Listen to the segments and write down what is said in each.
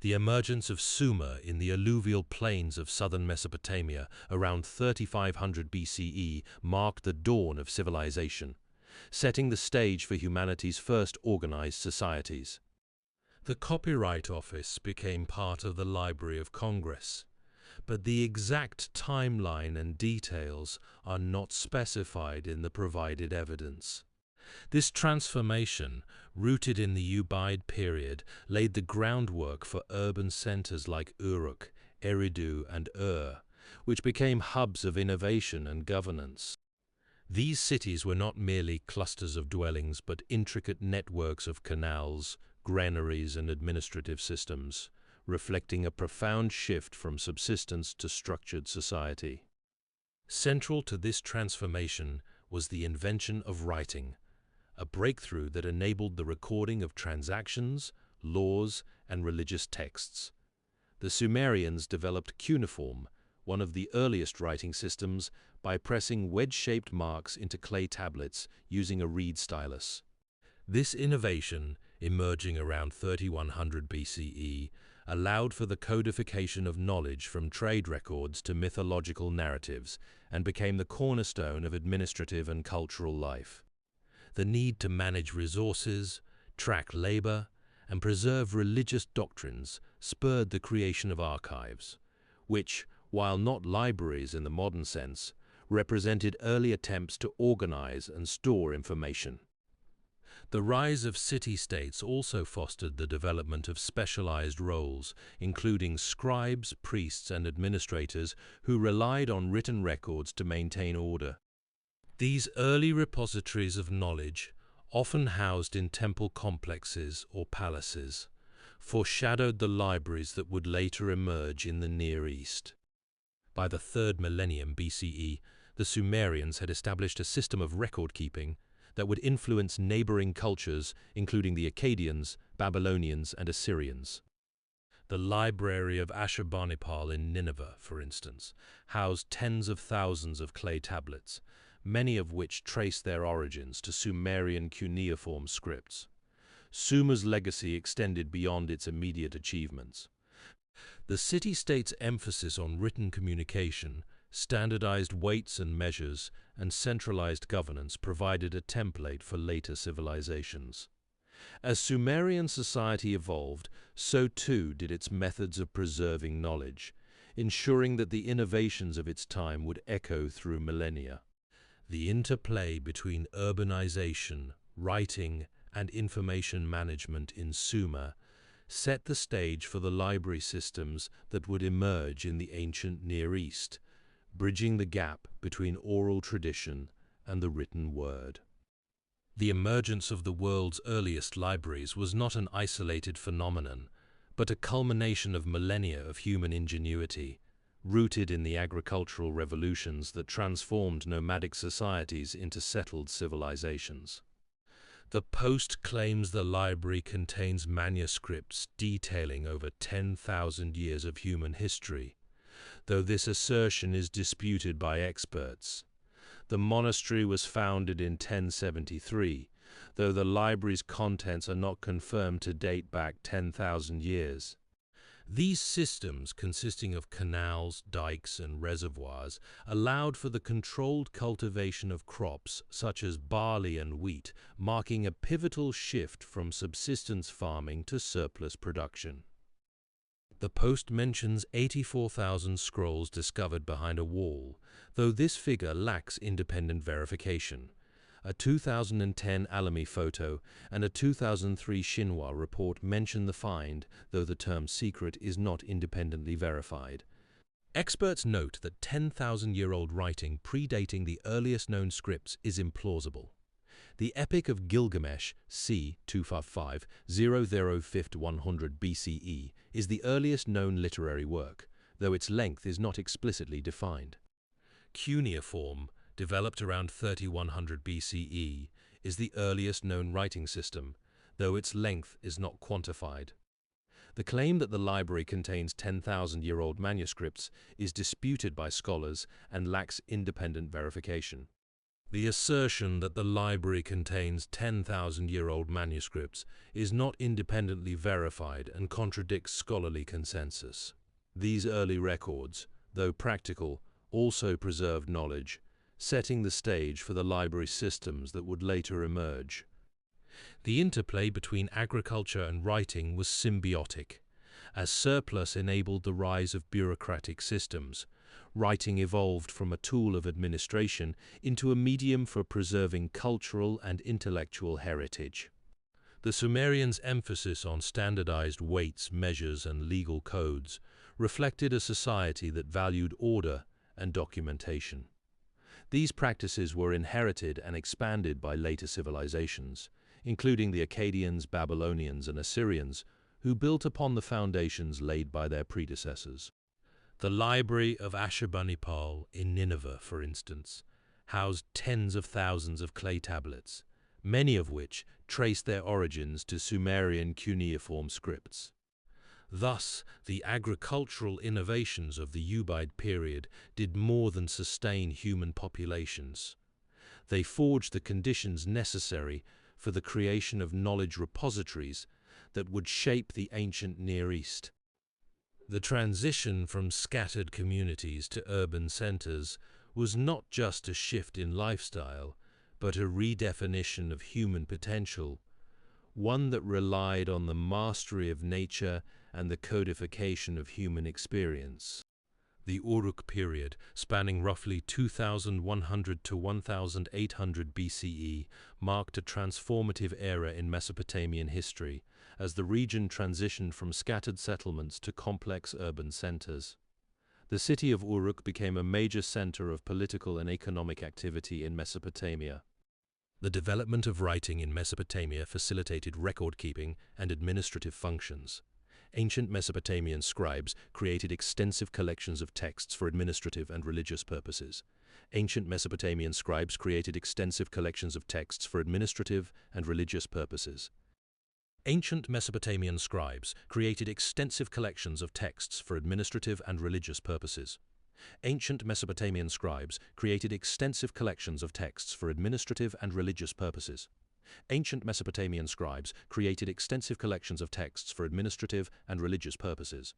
The emergence of Sumer in the alluvial plains of southern Mesopotamia around 3500 BCE marked the dawn of civilization, setting the stage for humanity's first organized societies. The Copyright Office became part of the Library of Congress, but the exact timeline and details are not specified in the provided evidence. This transformation, rooted in the Ubaid period, laid the groundwork for urban centers like Uruk, Eridu, and which became hubs of innovation and governance. These cities were not merely clusters of dwellings, but intricate networks of canals, granaries, and administrative systems, reflecting a profound shift from subsistence to structured society. Central to this transformation was the invention of writing, a breakthrough that enabled the recording of transactions, laws, and religious texts. The Sumerians developed cuneiform, one of the earliest writing systems, by pressing wedge-shaped marks into clay tablets using a reed stylus. This innovation, emerging around 3100 BCE, allowed for the codification of knowledge from trade records to mythological narratives and became the cornerstone of administrative and cultural life. The need to manage resources, track labor, and preserve religious doctrines spurred the creation of archives, which, while not libraries in the modern sense, represented early attempts to organize and store information. The rise of city-states also fostered the development of specialized roles, including scribes, priests, and administrators who relied on written records to maintain order. These early repositories of knowledge, often housed in temple complexes or palaces, foreshadowed the libraries that would later emerge in the Near East. By the 3rd millennium BCE, the Sumerians had established a system of record-keeping that would influence neighboring cultures, including the Akkadians, Babylonians, and Assyrians. The Library of Ashurbanipal in Nineveh, for instance, housed tens of thousands of clay tablets, many of which trace their origins to Sumerian cuneiform scripts. Sumer's legacy extended beyond its immediate achievements. The city-state's emphasis on written communication, standardized weights and measures, and centralized governance provided a template for later civilizations. As Sumerian society evolved, so too did its methods of preserving knowledge, ensuring that the innovations of its time would echo through millennia. The interplay between urbanization, writing, and information management in Sumer set the stage for the library systems that would emerge in the ancient Near East, bridging the gap between oral tradition and the written word. The emergence of the world's earliest libraries was not an isolated phenomenon, but a culmination of millennia of human ingenuity, rooted in the agricultural revolutions that transformed nomadic societies into settled civilizations. The Post claims the library contains manuscripts detailing over 10,000 years of human history, though this assertion is disputed by experts. The monastery was founded in 1073, though the library's contents are not confirmed to date back 10,000 years. These systems, consisting of canals, dikes, and reservoirs, allowed for the controlled cultivation of crops such as barley and wheat, marking a pivotal shift from subsistence farming to surplus production. The Post mentions 84,000 scrolls discovered behind a wall, though this figure lacks independent verification. A 2010 Alamy photo and a 2003 Xinhua report mention the find, though the term secret is not independently verified. Experts note that 10,000-year-old writing predating the earliest known scripts is implausible. The Epic of Gilgamesh, c. 255, 100 BCE, is the earliest known literary work, though its length is not explicitly defined. Cuneiform, developed around 3100 BCE, is the earliest known writing system, though its length is not quantified. The claim that the library contains 10,000-year-old manuscripts is disputed by scholars and lacks independent verification. The assertion that the library contains 10,000-year-old manuscripts is not independently verified and contradicts scholarly consensus. These early records, though practical, also preserved knowledge, setting the stage for the library systems that would later emerge. The interplay between agriculture and writing was symbiotic. As surplus enabled the rise of bureaucratic systems, writing evolved from a tool of administration into a medium for preserving cultural and intellectual heritage. The Sumerians' emphasis on standardized weights, measures, and legal codes reflected a society that valued order and documentation. These practices were inherited and expanded by later civilizations, including the Akkadians, Babylonians, and Assyrians, who built upon the foundations laid by their predecessors. The Library of Ashurbanipal in Nineveh, for instance, housed tens of thousands of clay tablets, many of which traced their origins to Sumerian cuneiform scripts. Thus, the agricultural innovations of the Ubaid period did more than sustain human populations. They forged the conditions necessary for the creation of knowledge repositories that would shape the ancient Near East. The transition from scattered communities to urban centers was not just a shift in lifestyle, but a redefinition of human potential, one that relied on the mastery of nature and the codification of human experience. The Uruk period, spanning roughly 2100 to 1800 BCE, marked a transformative era in Mesopotamian history, as the region transitioned from scattered settlements to complex urban centers. The city of Uruk became a major center of political and economic activity in Mesopotamia. The development of writing in Mesopotamia facilitated record-keeping and administrative functions. Ancient Mesopotamian scribes created extensive collections of texts for administrative and religious purposes. Ancient Mesopotamian scribes created extensive collections of texts for administrative and religious purposes. Ancient Mesopotamian scribes created extensive collections of texts for administrative and religious purposes. Ancient Mesopotamian scribes created extensive collections of texts for administrative and religious purposes. Ancient Mesopotamian scribes created extensive collections of texts for administrative and religious purposes.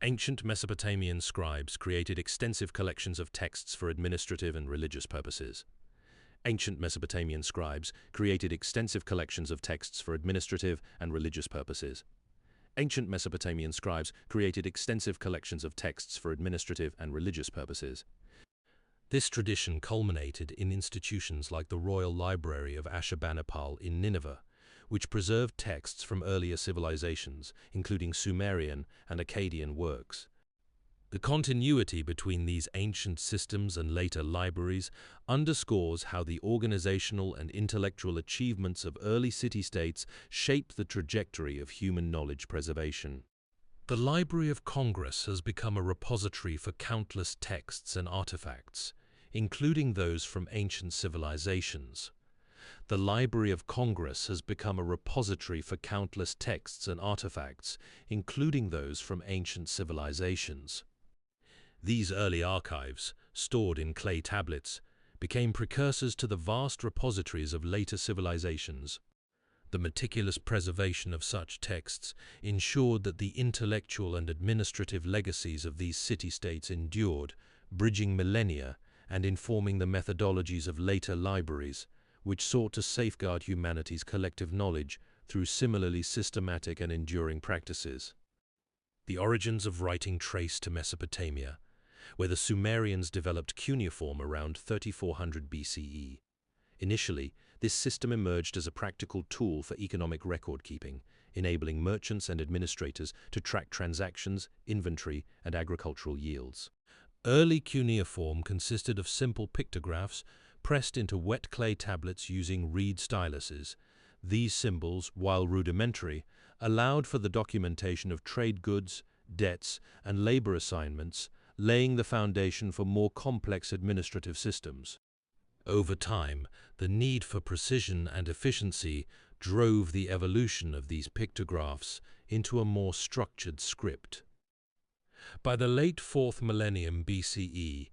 Ancient Mesopotamian scribes created extensive collections of texts for administrative and religious purposes. Ancient Mesopotamian scribes created extensive collections of texts for administrative and religious purposes. Ancient Mesopotamian scribes created extensive collections of texts for administrative and religious purposes. This tradition culminated in institutions like the Royal Library of Ashurbanipal in Nineveh, which preserved texts from earlier civilizations, including Sumerian and Akkadian works. The continuity between these ancient systems and later libraries underscores how the organizational and intellectual achievements of early city-states shaped the trajectory of human knowledge preservation. The Library of Congress has become a repository for countless texts and artifacts, including those from ancient civilizations. The Library of Congress has become a repository for countless texts and artifacts, including those from ancient civilizations. These early archives, stored in clay tablets, became precursors to the vast repositories of later civilizations. The meticulous preservation of such texts ensured that the intellectual and administrative legacies of these city-states endured, bridging millennia and informing the methodologies of later libraries, which sought to safeguard humanity's collective knowledge through similarly systematic and enduring practices. The origins of writing trace to Mesopotamia, where the Sumerians developed cuneiform around 3400 BCE. Initially, this system emerged as a practical tool for economic record-keeping, enabling merchants and administrators to track transactions, inventory, and agricultural yields. Early cuneiform consisted of simple pictographs pressed into wet clay tablets using reed styluses. These symbols, while rudimentary, allowed for the documentation of trade goods, debts, and labor assignments, laying the foundation for more complex administrative systems. Over time, the need for precision and efficiency drove the evolution of these pictographs into a more structured script. By the late 4th millennium BCE,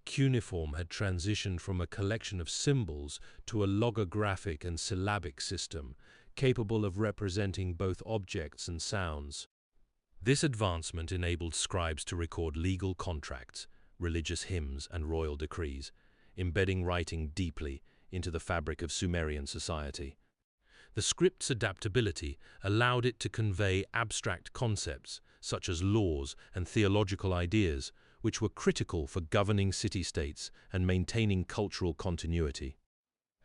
cuneiform had transitioned from a collection of symbols to a logographic and syllabic system, capable of representing both objects and sounds. This advancement enabled scribes to record legal contracts, religious hymns, and royal decrees, embedding writing deeply into the fabric of Sumerian society. The script's adaptability allowed it to convey abstract concepts, such as laws and theological ideas, which were critical for governing city-states and maintaining cultural continuity.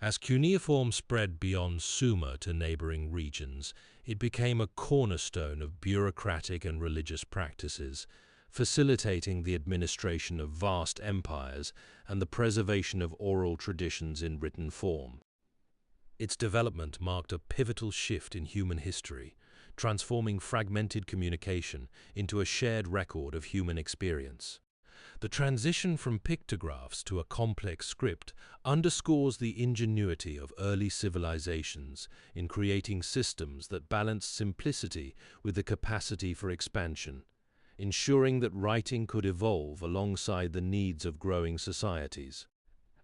As cuneiform spread beyond Sumer to neighboring regions, it became a cornerstone of bureaucratic and religious practices, facilitating the administration of vast empires and the preservation of oral traditions in written form. Its development marked a pivotal shift in human history, transforming fragmented communication into a shared record of human experience. The transition from pictographs to a complex script underscores the ingenuity of early civilizations in creating systems that balanced simplicity with the capacity for expansion, ensuring that writing could evolve alongside the needs of growing societies.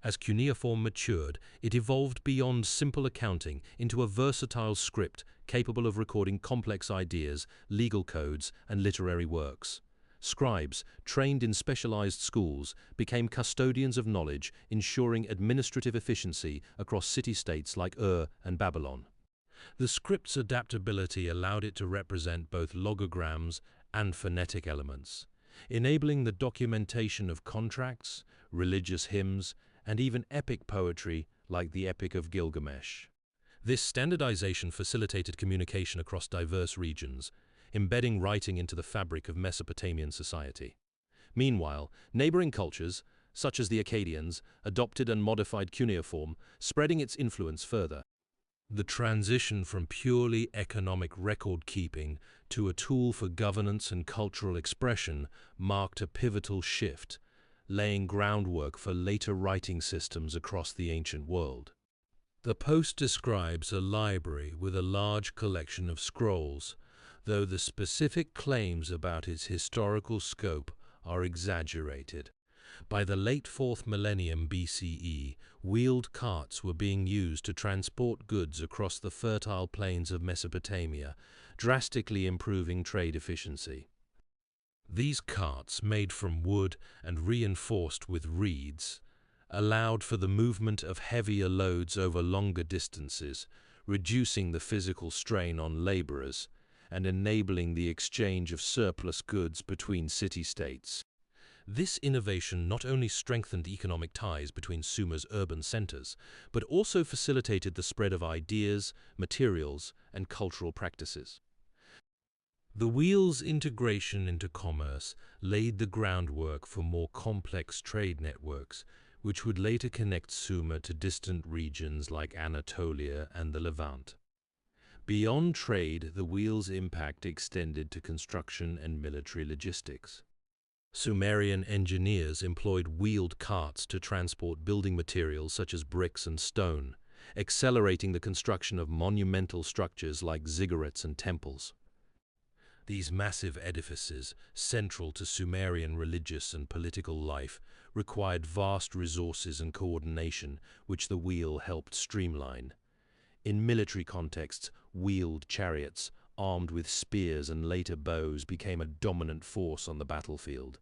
As cuneiform matured, it evolved beyond simple accounting into a versatile script capable of recording complex ideas, legal codes, and literary works. Scribes, trained in specialized schools, became custodians of knowledge, ensuring administrative efficiency across city-states like Ur and Babylon. The script's adaptability allowed it to represent both logograms and phonetic elements, enabling the documentation of contracts, religious hymns, and even epic poetry like the Epic of Gilgamesh. This standardization facilitated communication across diverse regions, embedding writing into the fabric of Mesopotamian society. Meanwhile, neighboring cultures, such as the Akkadians, adopted and modified cuneiform, spreading its influence further. The transition from purely economic record-keeping to a tool for governance and cultural expression marked a pivotal shift, laying groundwork for later writing systems across the ancient world. The post describes a library with a large collection of scrolls, though the specific claims about its historical scope are exaggerated. By the late 4th millennium BCE, wheeled carts were being used to transport goods across the fertile plains of Mesopotamia, drastically improving trade efficiency. These carts, made from wood and reinforced with reeds, allowed for the movement of heavier loads over longer distances, reducing the physical strain on laborers and enabling the exchange of surplus goods between city-states. This innovation not only strengthened economic ties between Sumer's urban centers, but also facilitated the spread of ideas, materials, and cultural practices. The wheel's integration into commerce laid the groundwork for more complex trade networks, which would later connect Sumer to distant regions like Anatolia and the Levant. Beyond trade, the wheel's impact extended to construction and military logistics. Sumerian engineers employed wheeled carts to transport building materials such as bricks and stone, accelerating the construction of monumental structures like ziggurats and temples. These massive edifices, central to Sumerian religious and political life, required vast resources and coordination, which the wheel helped streamline. In military contexts, wheeled chariots, armed with spears and later bows, became a dominant force on the battlefield.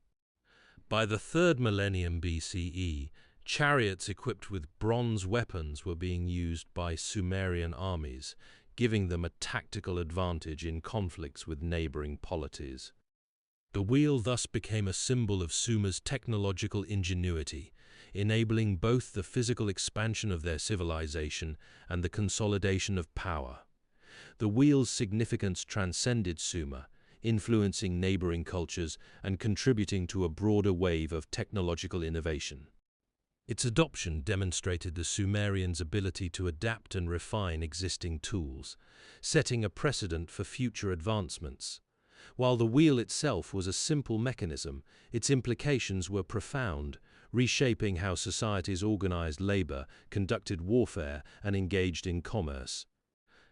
By the 3rd millennium BCE, chariots equipped with bronze weapons were being used by Sumerian armies, giving them a tactical advantage in conflicts with neighboring polities. The wheel thus became a symbol of Sumer's technological ingenuity, enabling both the physical expansion of their civilization and the consolidation of power. The wheel's significance transcended Sumer, influencing neighboring cultures and contributing to a broader wave of technological innovation. Its adoption demonstrated the Sumerians' ability to adapt and refine existing tools, setting a precedent for future advancements. While the wheel itself was a simple mechanism, its implications were profound, reshaping how societies organized labor, conducted warfare, and engaged in commerce.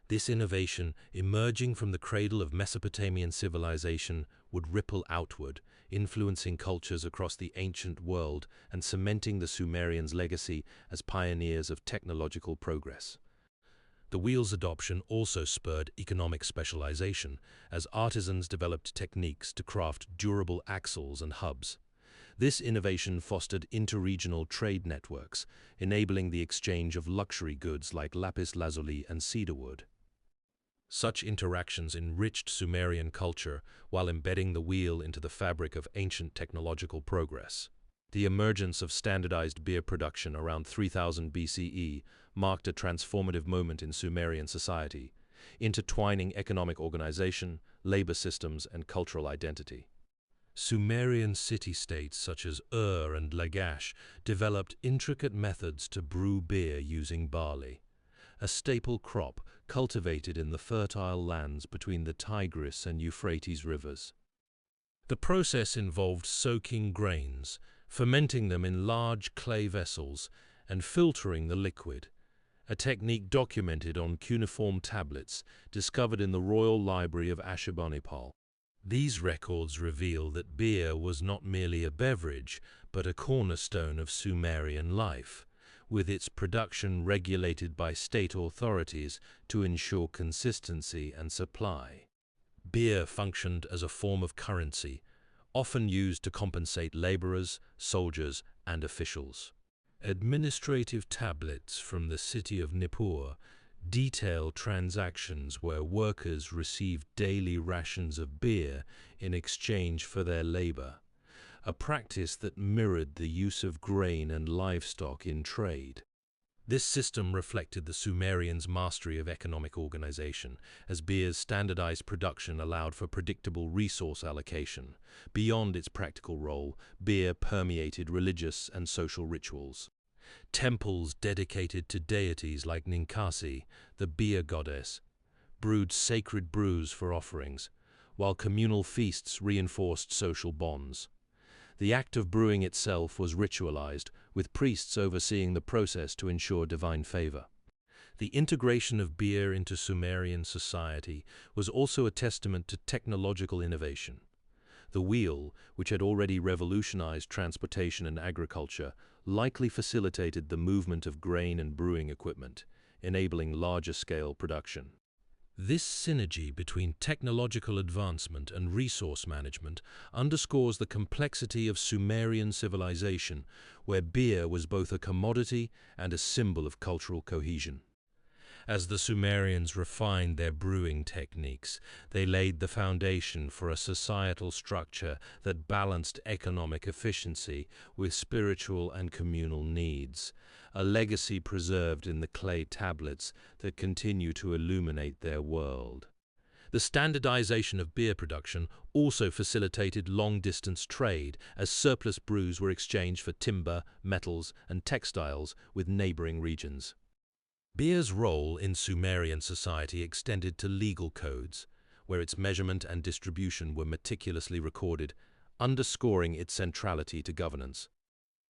This innovation, emerging from the cradle of Mesopotamian civilization, would ripple outward, influencing cultures across the ancient world and cementing the Sumerians' legacy as pioneers of technological progress. The wheel's adoption also spurred economic specialization, as artisans developed techniques to craft durable axles and hubs. This innovation fostered interregional trade networks, enabling the exchange of luxury goods like lapis lazuli and cedarwood. Such interactions enriched Sumerian culture while embedding the wheel into the fabric of ancient technological progress. The emergence of standardized beer production around 3000 BCE marked a transformative moment in Sumerian society, intertwining economic organization, labor systems, and cultural identity. Sumerian city-states such as Ur and Lagash developed intricate methods to brew beer using barley, a staple crop cultivated in the fertile lands between the Tigris and Euphrates rivers. The process involved soaking grains, fermenting them in large clay vessels, and filtering the liquid, a technique documented on cuneiform tablets discovered in the Royal Library of Ashurbanipal. These records reveal that beer was not merely a beverage, but a cornerstone of Sumerian life, with its production regulated by state authorities to ensure consistency and supply. Beer functioned as a form of currency, often used to compensate laborers, soldiers, and officials. Administrative tablets from the city of Nippur detail transactions where workers received daily rations of beer in exchange for their labor, a practice that mirrored the use of grain and livestock in trade. This system reflected the Sumerians' mastery of economic organization, as beer's standardized production allowed for predictable resource allocation. Beyond its practical role, beer permeated religious and social rituals. Temples dedicated to deities like Ninkasi, the beer goddess, brewed sacred brews for offerings, while communal feasts reinforced social bonds. The act of brewing itself was ritualized, with priests overseeing the process to ensure divine favor. The integration of beer into Sumerian society was also a testament to technological innovation. The wheel, which had already revolutionized transportation and agriculture, likely facilitated the movement of grain and brewing equipment, enabling larger-scale production. This synergy between technological advancement and resource management underscores the complexity of Sumerian civilization, where beer was both a commodity and a symbol of cultural cohesion. As the Sumerians refined their brewing techniques, they laid the foundation for a societal structure that balanced economic efficiency with spiritual and communal needs, a legacy preserved in the clay tablets that continue to illuminate their world. The standardization of beer production also facilitated long-distance trade, as surplus brews were exchanged for timber, metals, and textiles with neighboring regions. Beer's role in Sumerian society extended to legal codes, where its measurement and distribution were meticulously recorded, underscoring its centrality to governance.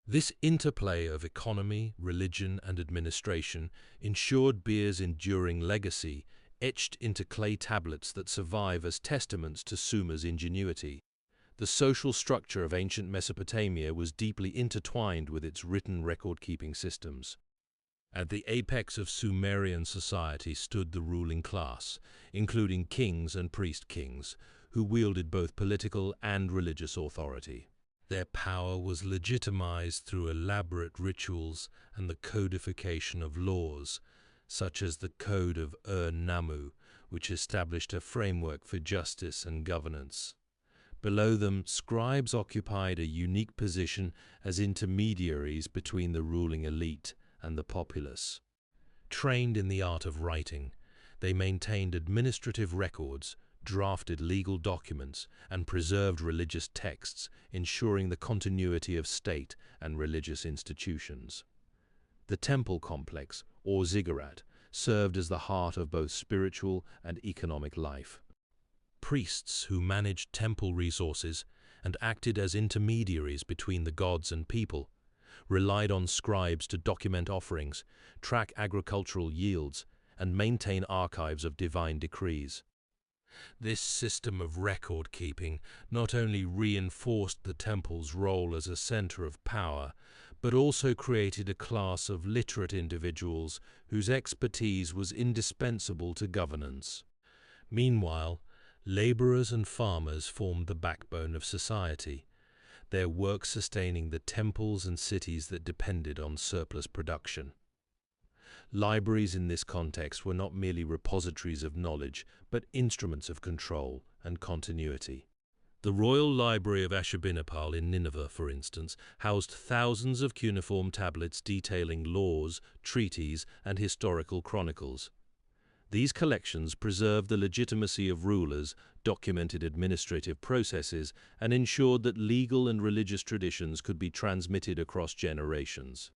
This interplay of economy, religion, and administration ensured beer's enduring legacy, etched into clay tablets that survive as testaments to Sumer's ingenuity. The social structure of ancient Mesopotamia was deeply intertwined with its written record-keeping systems. At the apex of Sumerian society stood the ruling class, including kings and priest-kings, who wielded both political and religious authority. Their power was legitimized through elaborate rituals and the codification of laws, such as the Code of Ur-Nammu, which established a framework for justice and governance. Below them, scribes occupied a unique position as intermediaries between the ruling elite and the populace. Trained in the art of writing, they maintained administrative records, drafted legal documents, and preserved religious texts, ensuring the continuity of state and religious institutions. The temple complex, or ziggurat, served as the heart of both spiritual and economic life. Priests who managed temple resources and acted as intermediaries between the gods and people relied on scribes to document offerings, track agricultural yields, and maintain archives of divine decrees. This system of record-keeping not only reinforced the temple's role as a center of power, but also created a class of literate individuals whose expertise was indispensable to governance. Meanwhile, laborers and farmers formed the backbone of society, their work sustaining the temples and cities that depended on surplus production. Libraries in this context were not merely repositories of knowledge, but instruments of control and continuity. The Royal Library of Ashurbanipal in Nineveh, for instance, housed thousands of cuneiform tablets detailing laws, treaties, and historical chronicles. These collections preserved the legitimacy of rulers, documented administrative processes, and ensured that legal and religious traditions could be transmitted across generations.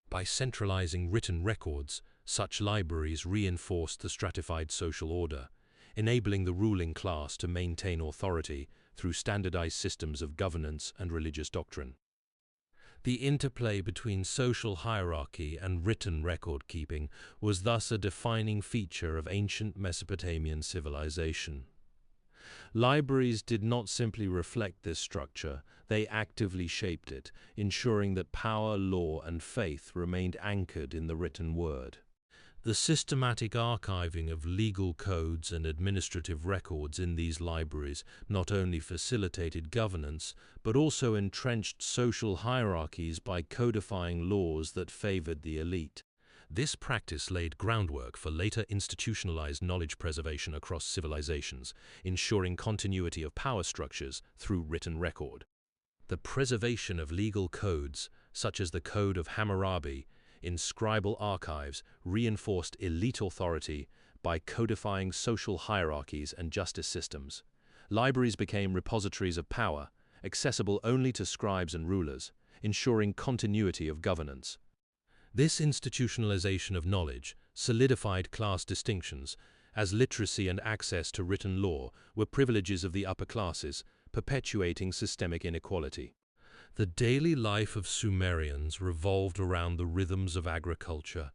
By centralizing written records, such libraries reinforced the stratified social order, enabling the ruling class to maintain authority through standardized systems of governance and religious doctrine. The interplay between social hierarchy and written record-keeping was thus a defining feature of ancient Mesopotamian civilization. Libraries did not simply reflect this structure, they actively shaped it, ensuring that power, law, and faith remained anchored in the written word. The systematic archiving of legal codes and administrative records in these libraries not only facilitated governance, but also entrenched social hierarchies by codifying laws that favored the elite. This practice laid groundwork for later institutionalized knowledge preservation across civilizations, ensuring continuity of power structures through written record. The preservation of legal codes, such as the Code of Hammurabi, in scribal archives reinforced elite authority by codifying social hierarchies and justice systems. Libraries became repositories of power, accessible only to scribes and rulers, ensuring continuity of governance. This institutionalization of knowledge solidified class distinctions, as literacy and access to written law were privileges of the upper classes, perpetuating systemic inequality. The daily life of Sumerians revolved around the rhythms of agriculture,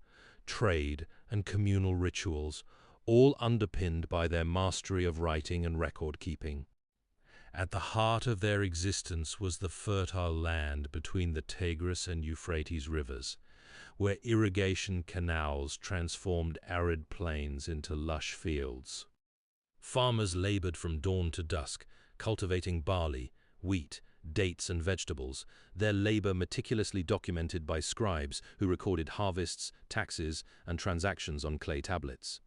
trade, and communal rituals, all underpinned by their mastery of writing and record-keeping. At the heart of their existence was the fertile land between the Tigris and Euphrates rivers, where irrigation canals transformed arid plains into lush fields. Farmers labored from dawn to dusk, cultivating barley, wheat, dates, and vegetables, their labor meticulously documented by scribes who recorded harvests, taxes, and transactions on clay tablets.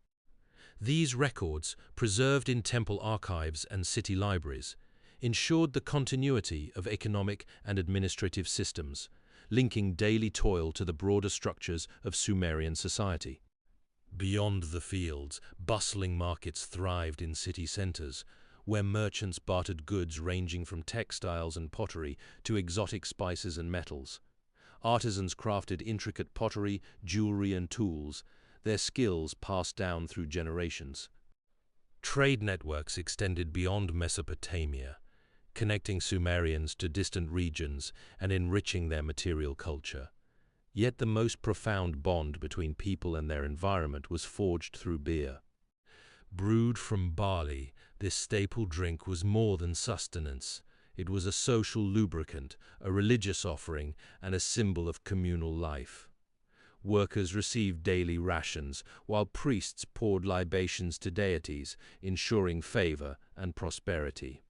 These records, preserved in temple archives and city libraries, ensured the continuity of economic and administrative systems, linking daily toil to the broader structures of Sumerian society. Beyond the fields, bustling markets thrived in city centers, where merchants bartered goods ranging from textiles and pottery to exotic spices and metals. Artisans crafted intricate pottery, jewelry, and tools, their skills passed down through generations. Trade networks extended beyond Mesopotamia, connecting Sumerians to distant regions and enriching their material culture. Yet the most profound bond between people and their environment was forged through beer. Brewed from barley, this staple drink was more than sustenance. It was a social lubricant, a religious offering, and a symbol of communal life. Workers received daily rations, while priests poured libations to deities, ensuring favor and prosperity.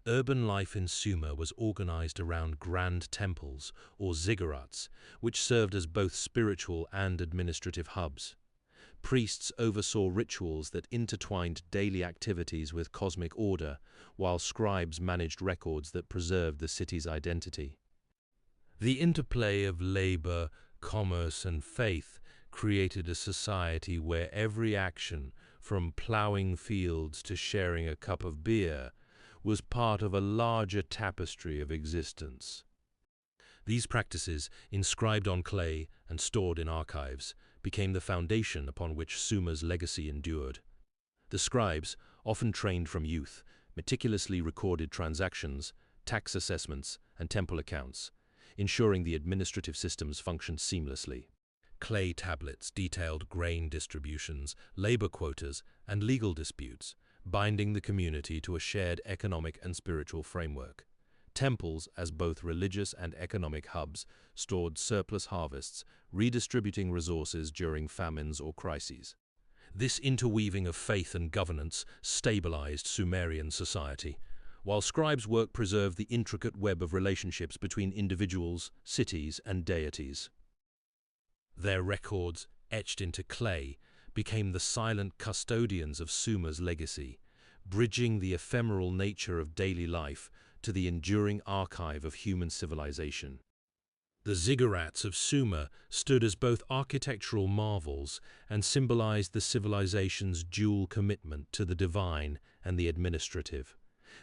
Urban life in Sumer was organized around grand temples, or ziggurats, which served as both spiritual and administrative hubs. Priests oversaw rituals that intertwined daily activities with cosmic order, while scribes managed records that preserved the city's identity. The interplay of labor, commerce, and faith created a society where every action, from plowing fields to sharing a cup of beer, was part of a larger tapestry of existence. These practices, inscribed on clay and stored in archives, became the foundation upon which Sumer's legacy endured. The scribes, often trained from youth, meticulously recorded transactions, tax assessments, and temple accounts, ensuring the administrative systems functioned seamlessly. Clay tablets detailed grain distributions, labor quotas, and legal disputes, binding the community to a shared economic and spiritual framework. Temples, as both religious and economic hubs, stored surplus harvests, redistributing resources during famines or crises. This interweaving of faith and governance stabilized Sumerian society, while scribes' work preserved the intricate web of relationships between individuals, cities, and deities. Their records, etched into clay, became the silent custodians of Sumer's legacy, bridging the ephemeral nature of daily life to the enduring archive of human civilization. The ziggurats of Sumer stood as both architectural marvels and symbolized the civilization's dual commitment to the divine and the administrative.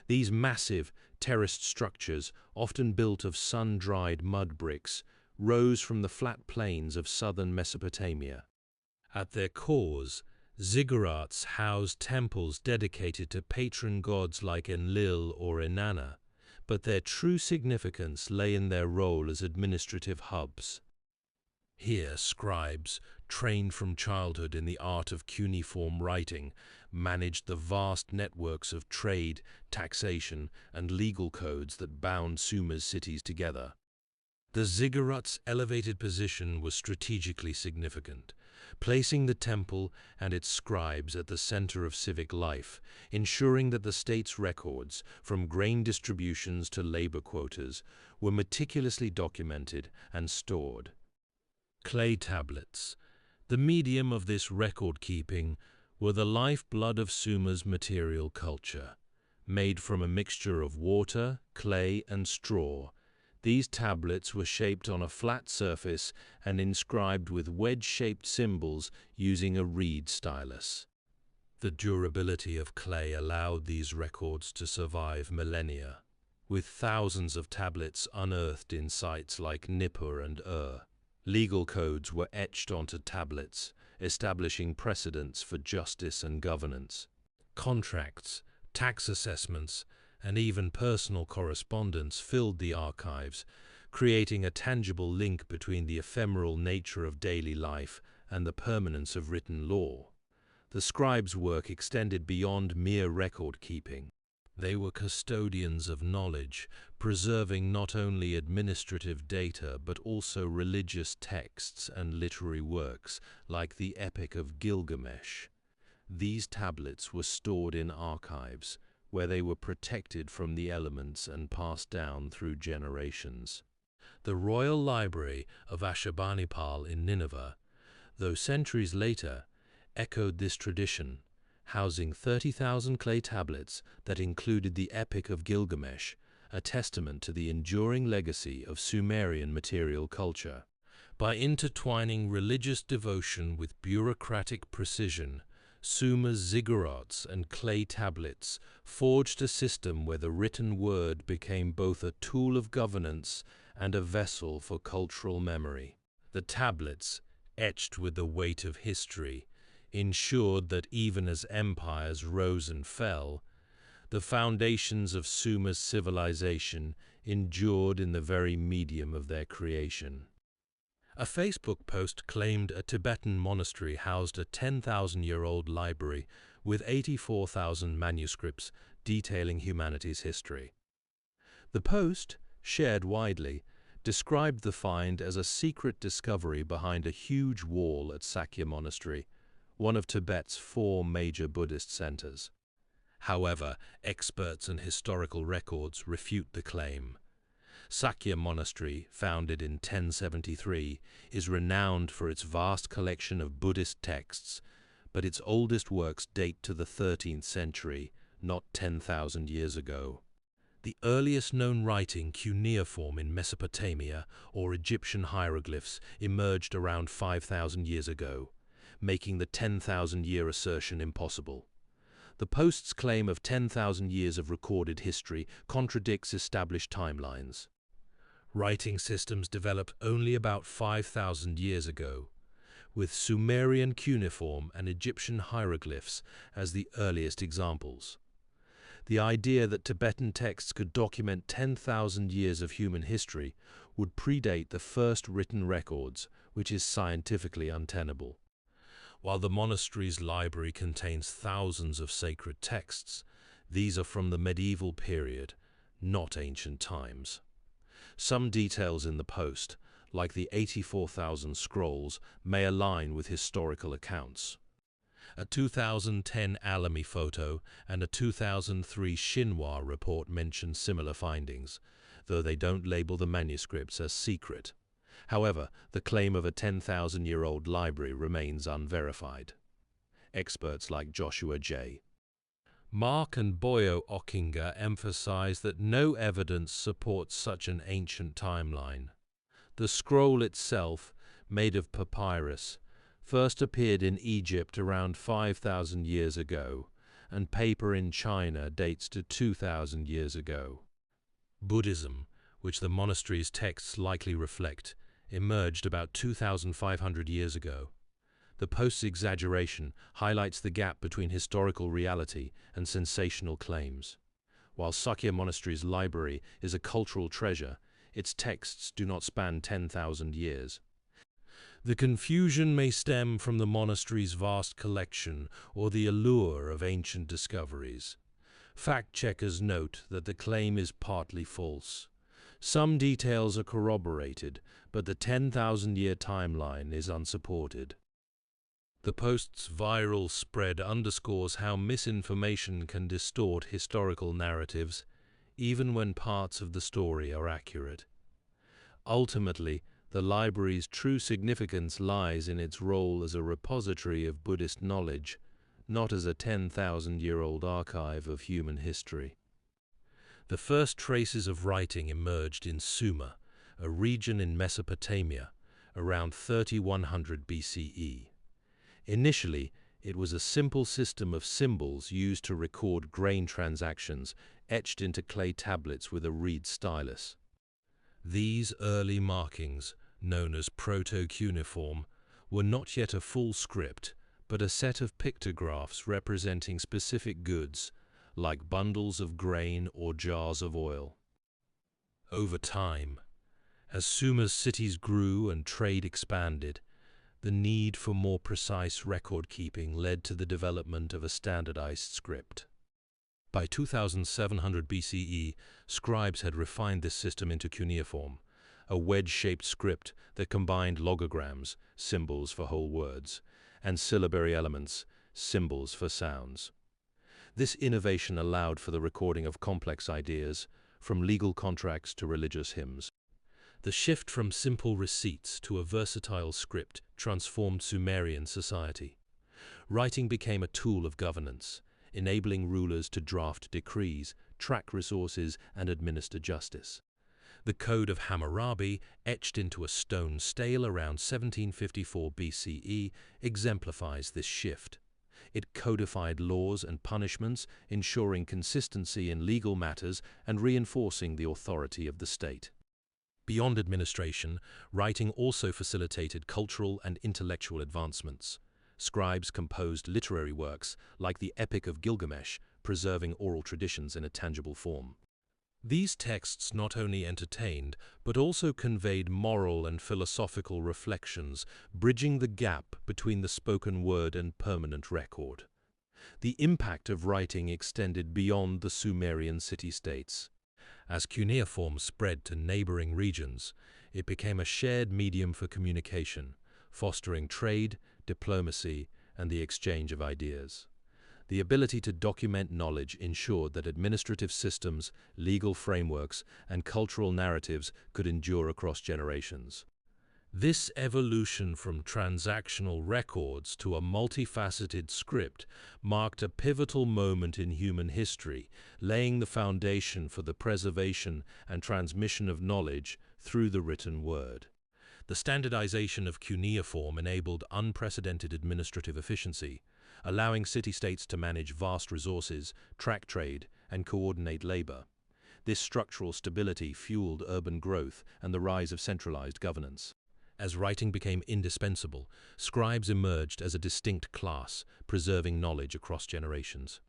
These massive, terraced structures, often built of sun-dried mud bricks, rose from the flat plains of southern Mesopotamia. At their cores, ziggurats housed temples dedicated to patron gods like Enlil or Inanna, but their true significance lay in their role as administrative hubs. Here, scribes, trained from childhood in the art of cuneiform writing, managed the vast networks of trade, taxation, and legal codes that bound Sumer's cities together. The ziggurat's elevated position was strategically significant, placing the temple and its scribes at the center of civic life, ensuring that the state's records, from grain distributions to labor quotas, were meticulously documented and stored. Clay tablets, the medium of this record-keeping, were the lifeblood of Sumer's material culture. Made from a mixture of water, clay, and straw, these tablets were shaped on a flat surface and inscribed with wedge-shaped symbols using a reed stylus. The durability of clay allowed these records to survive millennia, with thousands of tablets unearthed in sites like Nippur and Ur. Legal codes were etched onto tablets, establishing precedents for justice and governance. Contracts, tax assessments, and even personal correspondence filled the archives, creating a tangible link between the ephemeral nature of daily life and the permanence of written law. The scribes' work extended beyond mere record-keeping. They were custodians of knowledge, preserving not only administrative data but also religious texts and literary works, like the Epic of Gilgamesh. These tablets were stored in archives, where they were protected from the elements and passed down through generations. The Royal Library of Ashurbanipal in Nineveh, though centuries later, echoed this tradition, housing 30,000 clay tablets that included the Epic of Gilgamesh, a testament to the enduring legacy of Sumerian material culture. By intertwining religious devotion with bureaucratic precision, Sumer's ziggurats and clay tablets forged a system where the written word became both a tool of governance and a vessel for cultural memory. The tablets, etched with the weight of history, ensured that even as empires rose and fell, the foundations of Sumer's civilization endured in the very medium of their creation. A Facebook post claimed a Tibetan monastery housed a 10,000-year-old library with 84,000 manuscripts detailing humanity's history. The post, shared widely, described the find as a secret discovery behind a huge wall at Sakya Monastery, one of Tibet's 4 major Buddhist centers. However, experts and historical records refute the claim. Sakya Monastery, founded in 1073, is renowned for its vast collection of Buddhist texts, but its oldest works date to the 13th century, not 10,000 years ago. The earliest known writing, cuneiform in Mesopotamia or Egyptian hieroglyphs, emerged around 5,000 years ago, making the 10,000-year assertion impossible. The post's claim of 10,000 years of recorded history contradicts established timelines. Writing systems developed only about 5,000 years ago, with Sumerian cuneiform and Egyptian hieroglyphs as the earliest examples. The idea that Tibetan texts could document 10,000 years of human history would predate the first written records, which is scientifically untenable. While the monastery's library contains thousands of sacred texts, these are from the medieval period, not ancient times. Some details in the post, like the 84,000 scrolls, may align with historical accounts. A 2010 Alamy photo and a 2003 Xinhua report mention similar findings, though they don't label the manuscripts as secret. However, the claim of a 10,000-year-old library remains unverified. Experts like Joshua J. Mark and Boyo Okinga emphasize that no evidence supports such an ancient timeline. The scroll itself, made of papyrus, first appeared in Egypt around 5,000 years ago, and paper in China dates to 2,000 years ago. Buddhism, which the monastery's texts likely reflect, emerged about 2,500 years ago. The post's exaggeration highlights the gap between historical reality and sensational claims. While Sakya Monastery's library is a cultural treasure, its texts do not span 10,000 years. The confusion may stem from the monastery's vast collection or the allure of ancient discoveries. Fact-checkers note that the claim is partly false. Some details are corroborated, but the 10,000-year timeline is unsupported. The post's viral spread underscores how misinformation can distort historical narratives, even when parts of the story are accurate. Ultimately, the library's true significance lies in its role as a repository of Buddhist knowledge, not as a 10,000-year-old archive of human history. The first traces of writing emerged in Sumer, a region in Mesopotamia, around 3100 BCE. Initially, it was a simple system of symbols used to record grain transactions etched into clay tablets with a reed stylus. These early markings, known as proto-cuneiform, were not yet a full script, but a set of pictographs representing specific goods, like bundles of grain or jars of oil. Over time, as Sumer's cities grew and trade expanded, the need for more precise record-keeping led to the development of a standardized script. By 2700 BCE, scribes had refined this system into cuneiform, a wedge-shaped script that combined logograms, symbols for whole words, and syllabary elements, symbols for sounds. This innovation allowed for the recording of complex ideas, from legal contracts to religious hymns. The shift from simple receipts to a versatile script transformed Sumerian society. Writing became a tool of governance, enabling rulers to draft decrees, track resources, and administer justice. The Code of Hammurabi, etched into a stone stele around 1754 BCE, exemplifies this shift. It codified laws and punishments, ensuring consistency in legal matters and reinforcing the authority of the state. Beyond administration, writing also facilitated cultural and intellectual advancements. Scribes composed literary works, like the Epic of Gilgamesh, preserving oral traditions in a tangible form. These texts not only entertained, but also conveyed moral and philosophical reflections, bridging the gap between the spoken word and permanent record. The impact of writing extended beyond the Sumerian city-states. As cuneiform spread to neighboring regions, it became a shared medium for communication, fostering trade, diplomacy, and the exchange of ideas. The ability to document knowledge ensured that administrative systems, legal frameworks, and cultural narratives could endure across generations. This evolution from transactional records to a multifaceted script marked a pivotal moment in human history, laying the foundation for the preservation and transmission of knowledge through the written word. The standardization of cuneiform enabled unprecedented administrative efficiency, allowing city-states to manage vast resources, track trade, and coordinate labor. This structural stability fueled urban growth and the rise of centralized governance. As writing became indispensable, scribes emerged as a distinct class, preserving knowledge across generations.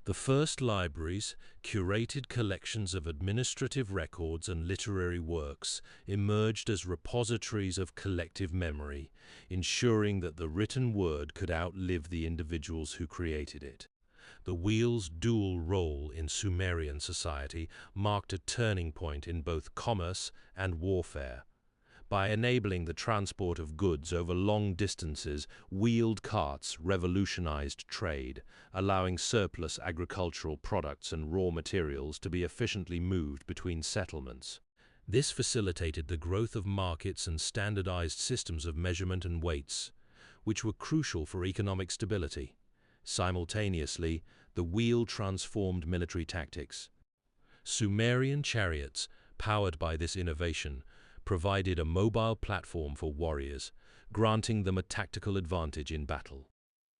The first libraries, curated collections of administrative records and literary works, emerged as repositories of collective memory, ensuring that the written word could outlive the individuals who created it. The wheel's dual role in Sumerian society marked a turning point in both commerce and warfare. By enabling the transport of goods over long distances, wheeled carts revolutionized trade, allowing surplus agricultural products and raw materials to be efficiently moved between settlements. This facilitated the growth of markets and standardized systems of measurement and weights, which were crucial for economic stability. Simultaneously, the wheel transformed military tactics. Sumerian chariots, powered by this innovation, provided a mobile platform for warriors, granting them a tactical advantage in battle.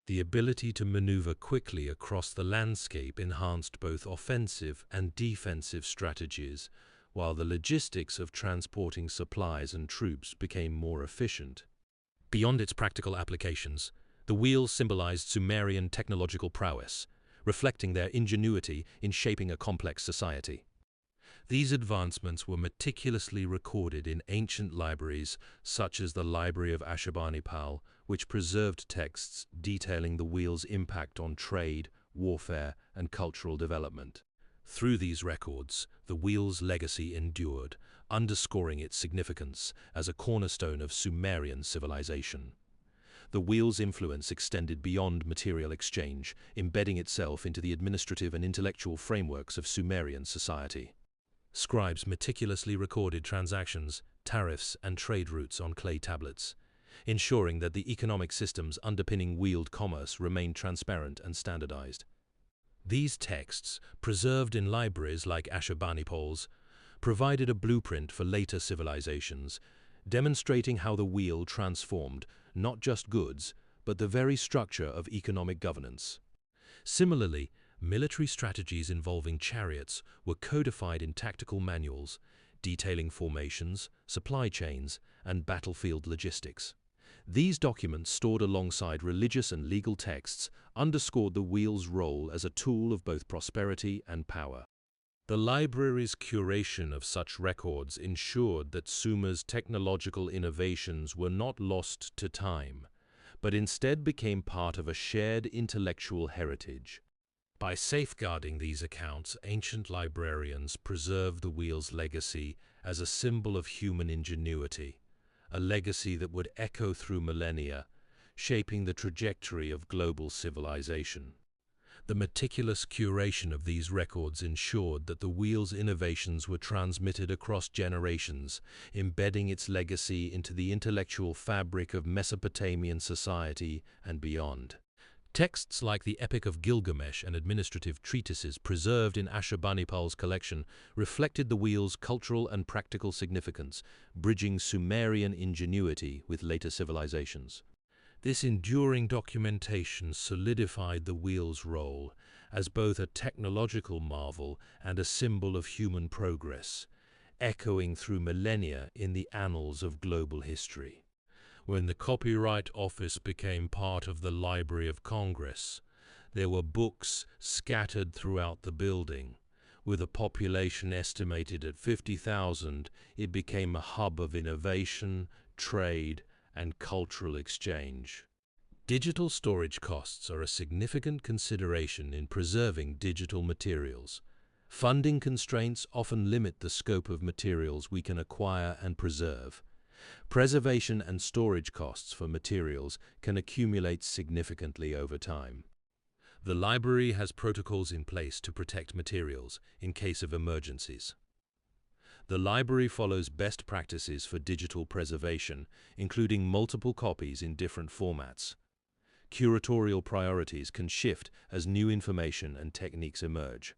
The ability to maneuver quickly across the landscape enhanced both offensive and defensive strategies, while the logistics of transporting supplies and troops became more efficient. Beyond its practical applications, the wheel symbolized Sumerian technological prowess, reflecting their ingenuity in shaping a complex society. These advancements were meticulously recorded in ancient libraries such as the Library of Ashurbanipal, which preserved texts detailing the wheel's impact on trade, warfare, and cultural development. Through these records, the wheel's legacy endured, underscoring its significance as a cornerstone of Sumerian civilization. The wheel's influence extended beyond material exchange, embedding itself into the administrative and intellectual frameworks of Sumerian society. Scribes meticulously recorded transactions, tariffs, and trade routes on clay tablets, ensuring that the economic systems underpinning wheeled commerce remained transparent and standardized. These texts, preserved in libraries like Ashurbanipal's, provided a blueprint for later civilizations, demonstrating how the wheel transformed not just goods, but the very structure of economic governance. Similarly, military strategies involving chariots were codified in tactical manuals, detailing formations, supply chains, and battlefield logistics. These documents, stored alongside religious and legal texts, underscored the wheel's role as a tool of both prosperity and power. The library's curation of such records ensured that Sumer's technological innovations were not lost to time, but instead became part of a shared intellectual heritage. By safeguarding these accounts, ancient librarians preserved the wheel's legacy as a symbol of human ingenuity, a legacy that would echo through millennia, shaping the trajectory of global civilization. The meticulous curation of these records ensured that the wheel's innovations were transmitted across generations, embedding its legacy into the intellectual fabric of Mesopotamian society and beyond. Texts like the Epic of Gilgamesh and administrative treatises preserved in Ashurbanipal's collection reflected the wheel's cultural and practical significance, bridging Sumerian ingenuity with later civilizations. This enduring documentation solidified the wheel's role as both a technological marvel and a symbol of human progress, echoing through millennia in the annals of global history. When the Copyright Office became part of the Library of Congress, there were books scattered throughout the building. With a population estimated at 50,000, it became a hub of innovation, trade, and cultural exchange. Digital storage costs are a significant consideration in preserving digital materials. Funding constraints often limit the scope of materials we can acquire and preserve. Preservation and storage costs for materials can accumulate significantly over time. The library has protocols in place to protect materials in case of emergencies. The library follows best practices for digital preservation, including multiple copies in different formats. Curatorial priorities can shift as new information and techniques emerge.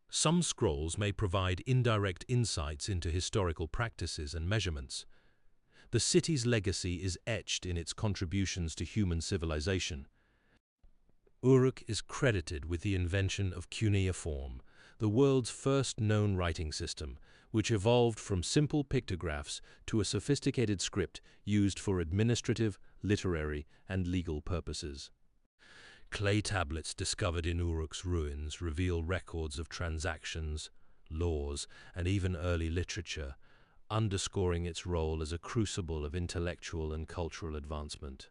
Some scrolls may provide indirect insights into historical practices and measurements. The city's legacy is etched in its contributions to human civilization. Uruk is credited with the invention of cuneiform, the world's first known writing system, which evolved from simple pictographs to a sophisticated script used for administrative, literary, and legal purposes. Clay tablets discovered in Uruk's ruins reveal records of transactions, laws, and even early literature, underscoring its role as a crucible of intellectual and cultural advancement.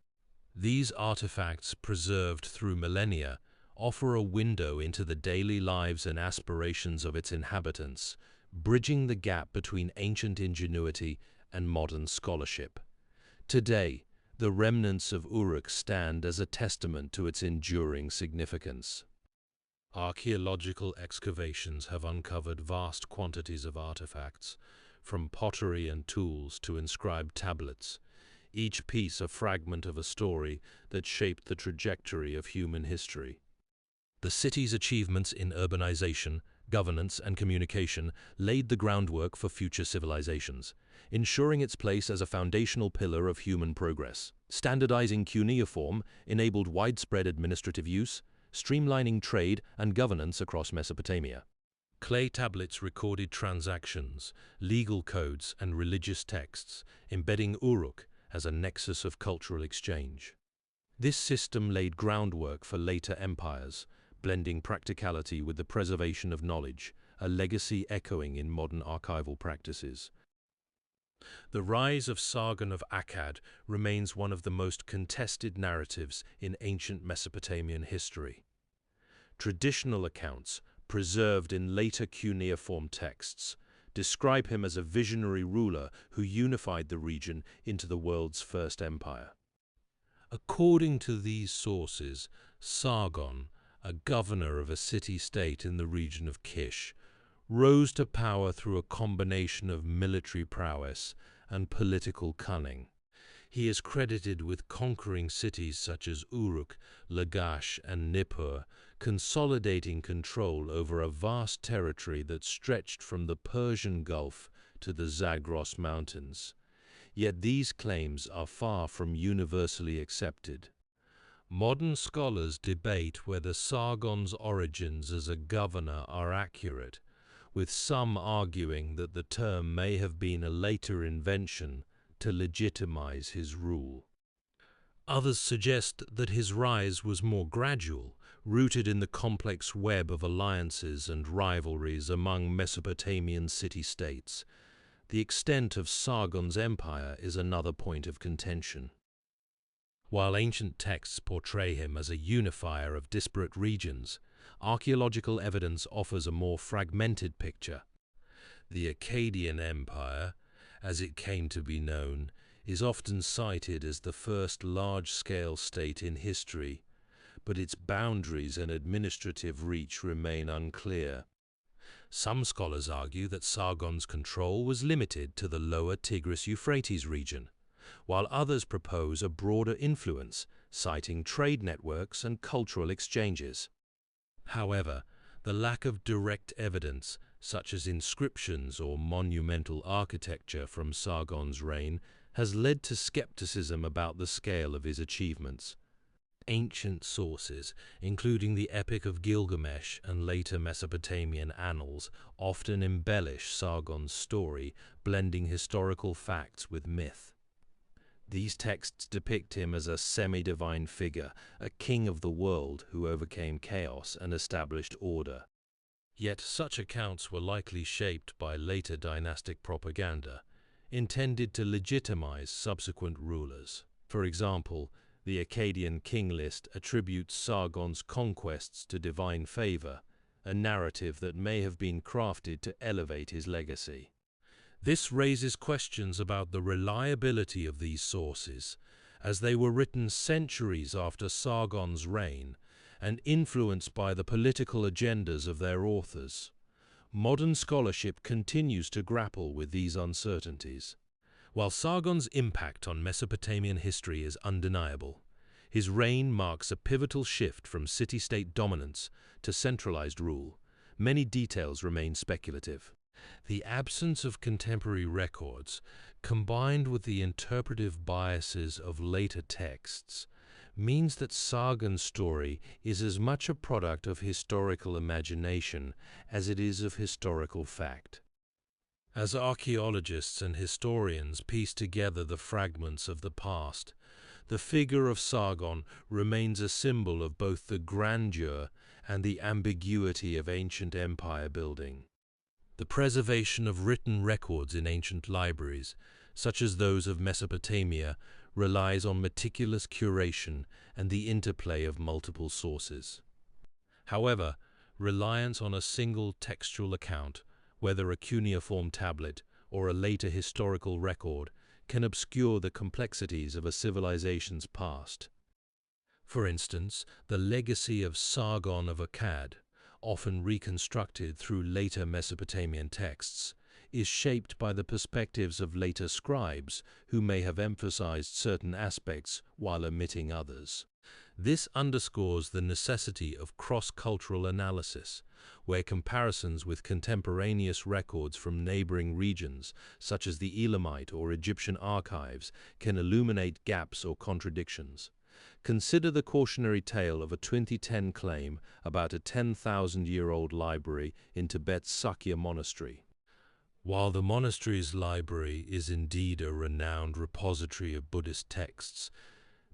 These artifacts, preserved through millennia, offer a window into the daily lives and aspirations of its inhabitants, bridging the gap between ancient ingenuity and modern scholarship. Today, the remnants of Uruk stand as a testament to its enduring significance. Archaeological excavations have uncovered vast quantities of artifacts, from pottery and tools to inscribed tablets, each piece a fragment of a story that shaped the trajectory of human history. The city's achievements in urbanization, governance, and communication laid the groundwork for future civilizations, ensuring its place as a foundational pillar of human progress. Standardizing cuneiform enabled widespread administrative use, streamlining trade and governance across Mesopotamia. Clay tablets recorded transactions, legal codes, and religious texts, embedding Uruk as a nexus of cultural exchange. This system laid groundwork for later empires, blending practicality with the preservation of knowledge, a legacy echoing in modern archival practices. The rise of Sargon of Akkad remains one of the most contested narratives in ancient Mesopotamian history. Traditional accounts, preserved in later cuneiform texts, describe him as a visionary ruler who unified the region into the world's first empire. According to these sources, Sargon, a governor of a city-state in the region of Kish, rose to power through a combination of military prowess and political cunning. He is credited with conquering cities such as Uruk, Lagash, and Nippur, consolidating control over a vast territory that stretched from the Persian Gulf to the Zagros Mountains. Yet these claims are far from universally accepted. Modern scholars debate whether Sargon's origins as a governor are accurate, with some arguing that the term may have been a later invention to legitimize his rule. Others suggest that his rise was more gradual, rooted in the complex web of alliances and rivalries among Mesopotamian city-states. The extent of Sargon's empire is another point of contention. While ancient texts portray him as a unifier of disparate regions, archaeological evidence offers a more fragmented picture. The Akkadian Empire, as it came to be known, is often cited as the first large-scale state in history, but its boundaries and administrative reach remain unclear. Some scholars argue that Sargon's control was limited to the lower Tigris-Euphrates region, while others propose a broader influence, citing trade networks and cultural exchanges. However, the lack of direct evidence, such as inscriptions or monumental architecture from Sargon's reign, has led to skepticism about the scale of his achievements. Ancient sources, including the Epic of Gilgamesh and later Mesopotamian annals, often embellish Sargon's story, blending historical facts with myth. These texts depict him as a semi-divine figure, a king of the world who overcame chaos and established order. Yet such accounts were likely shaped by later dynastic propaganda, intended to legitimize subsequent rulers. For example, the Akkadian king list attributes Sargon's conquests to divine favor, a narrative that may have been crafted to elevate his legacy. This raises questions about the reliability of these sources, as they were written centuries after Sargon's reign and influenced by the political agendas of their authors. Modern scholarship continues to grapple with these uncertainties. While Sargon's impact on Mesopotamian history is undeniable, his reign marks a pivotal shift from city-state dominance to centralized rule. Many details remain speculative. The absence of contemporary records, combined with the interpretive biases of later texts, means that Sargon's story is as much a product of historical imagination as it is of historical fact. As archaeologists and historians piece together the fragments of the past, The figure of Sargon remains a symbol of both the grandeur and the ambiguity of ancient empire building. The preservation of written records in ancient libraries, such as those of Mesopotamia, relies on meticulous curation and the interplay of multiple sources. However, reliance on a single textual account, whether a cuneiform tablet or a later historical record, can obscure the complexities of a civilization's past. For instance, the legacy of Sargon of Akkad, often reconstructed through later Mesopotamian texts, is shaped by the perspectives of later scribes who may have emphasized certain aspects while omitting others. This underscores the necessity of cross-cultural analysis, where comparisons with contemporaneous records from neighboring regions, such as the Elamite or Egyptian archives, can illuminate gaps or contradictions. Consider the cautionary tale of a 2010 claim about a 10,000-year-old library in Tibet's Sakya Monastery. While the monastery's library is indeed a renowned repository of Buddhist texts,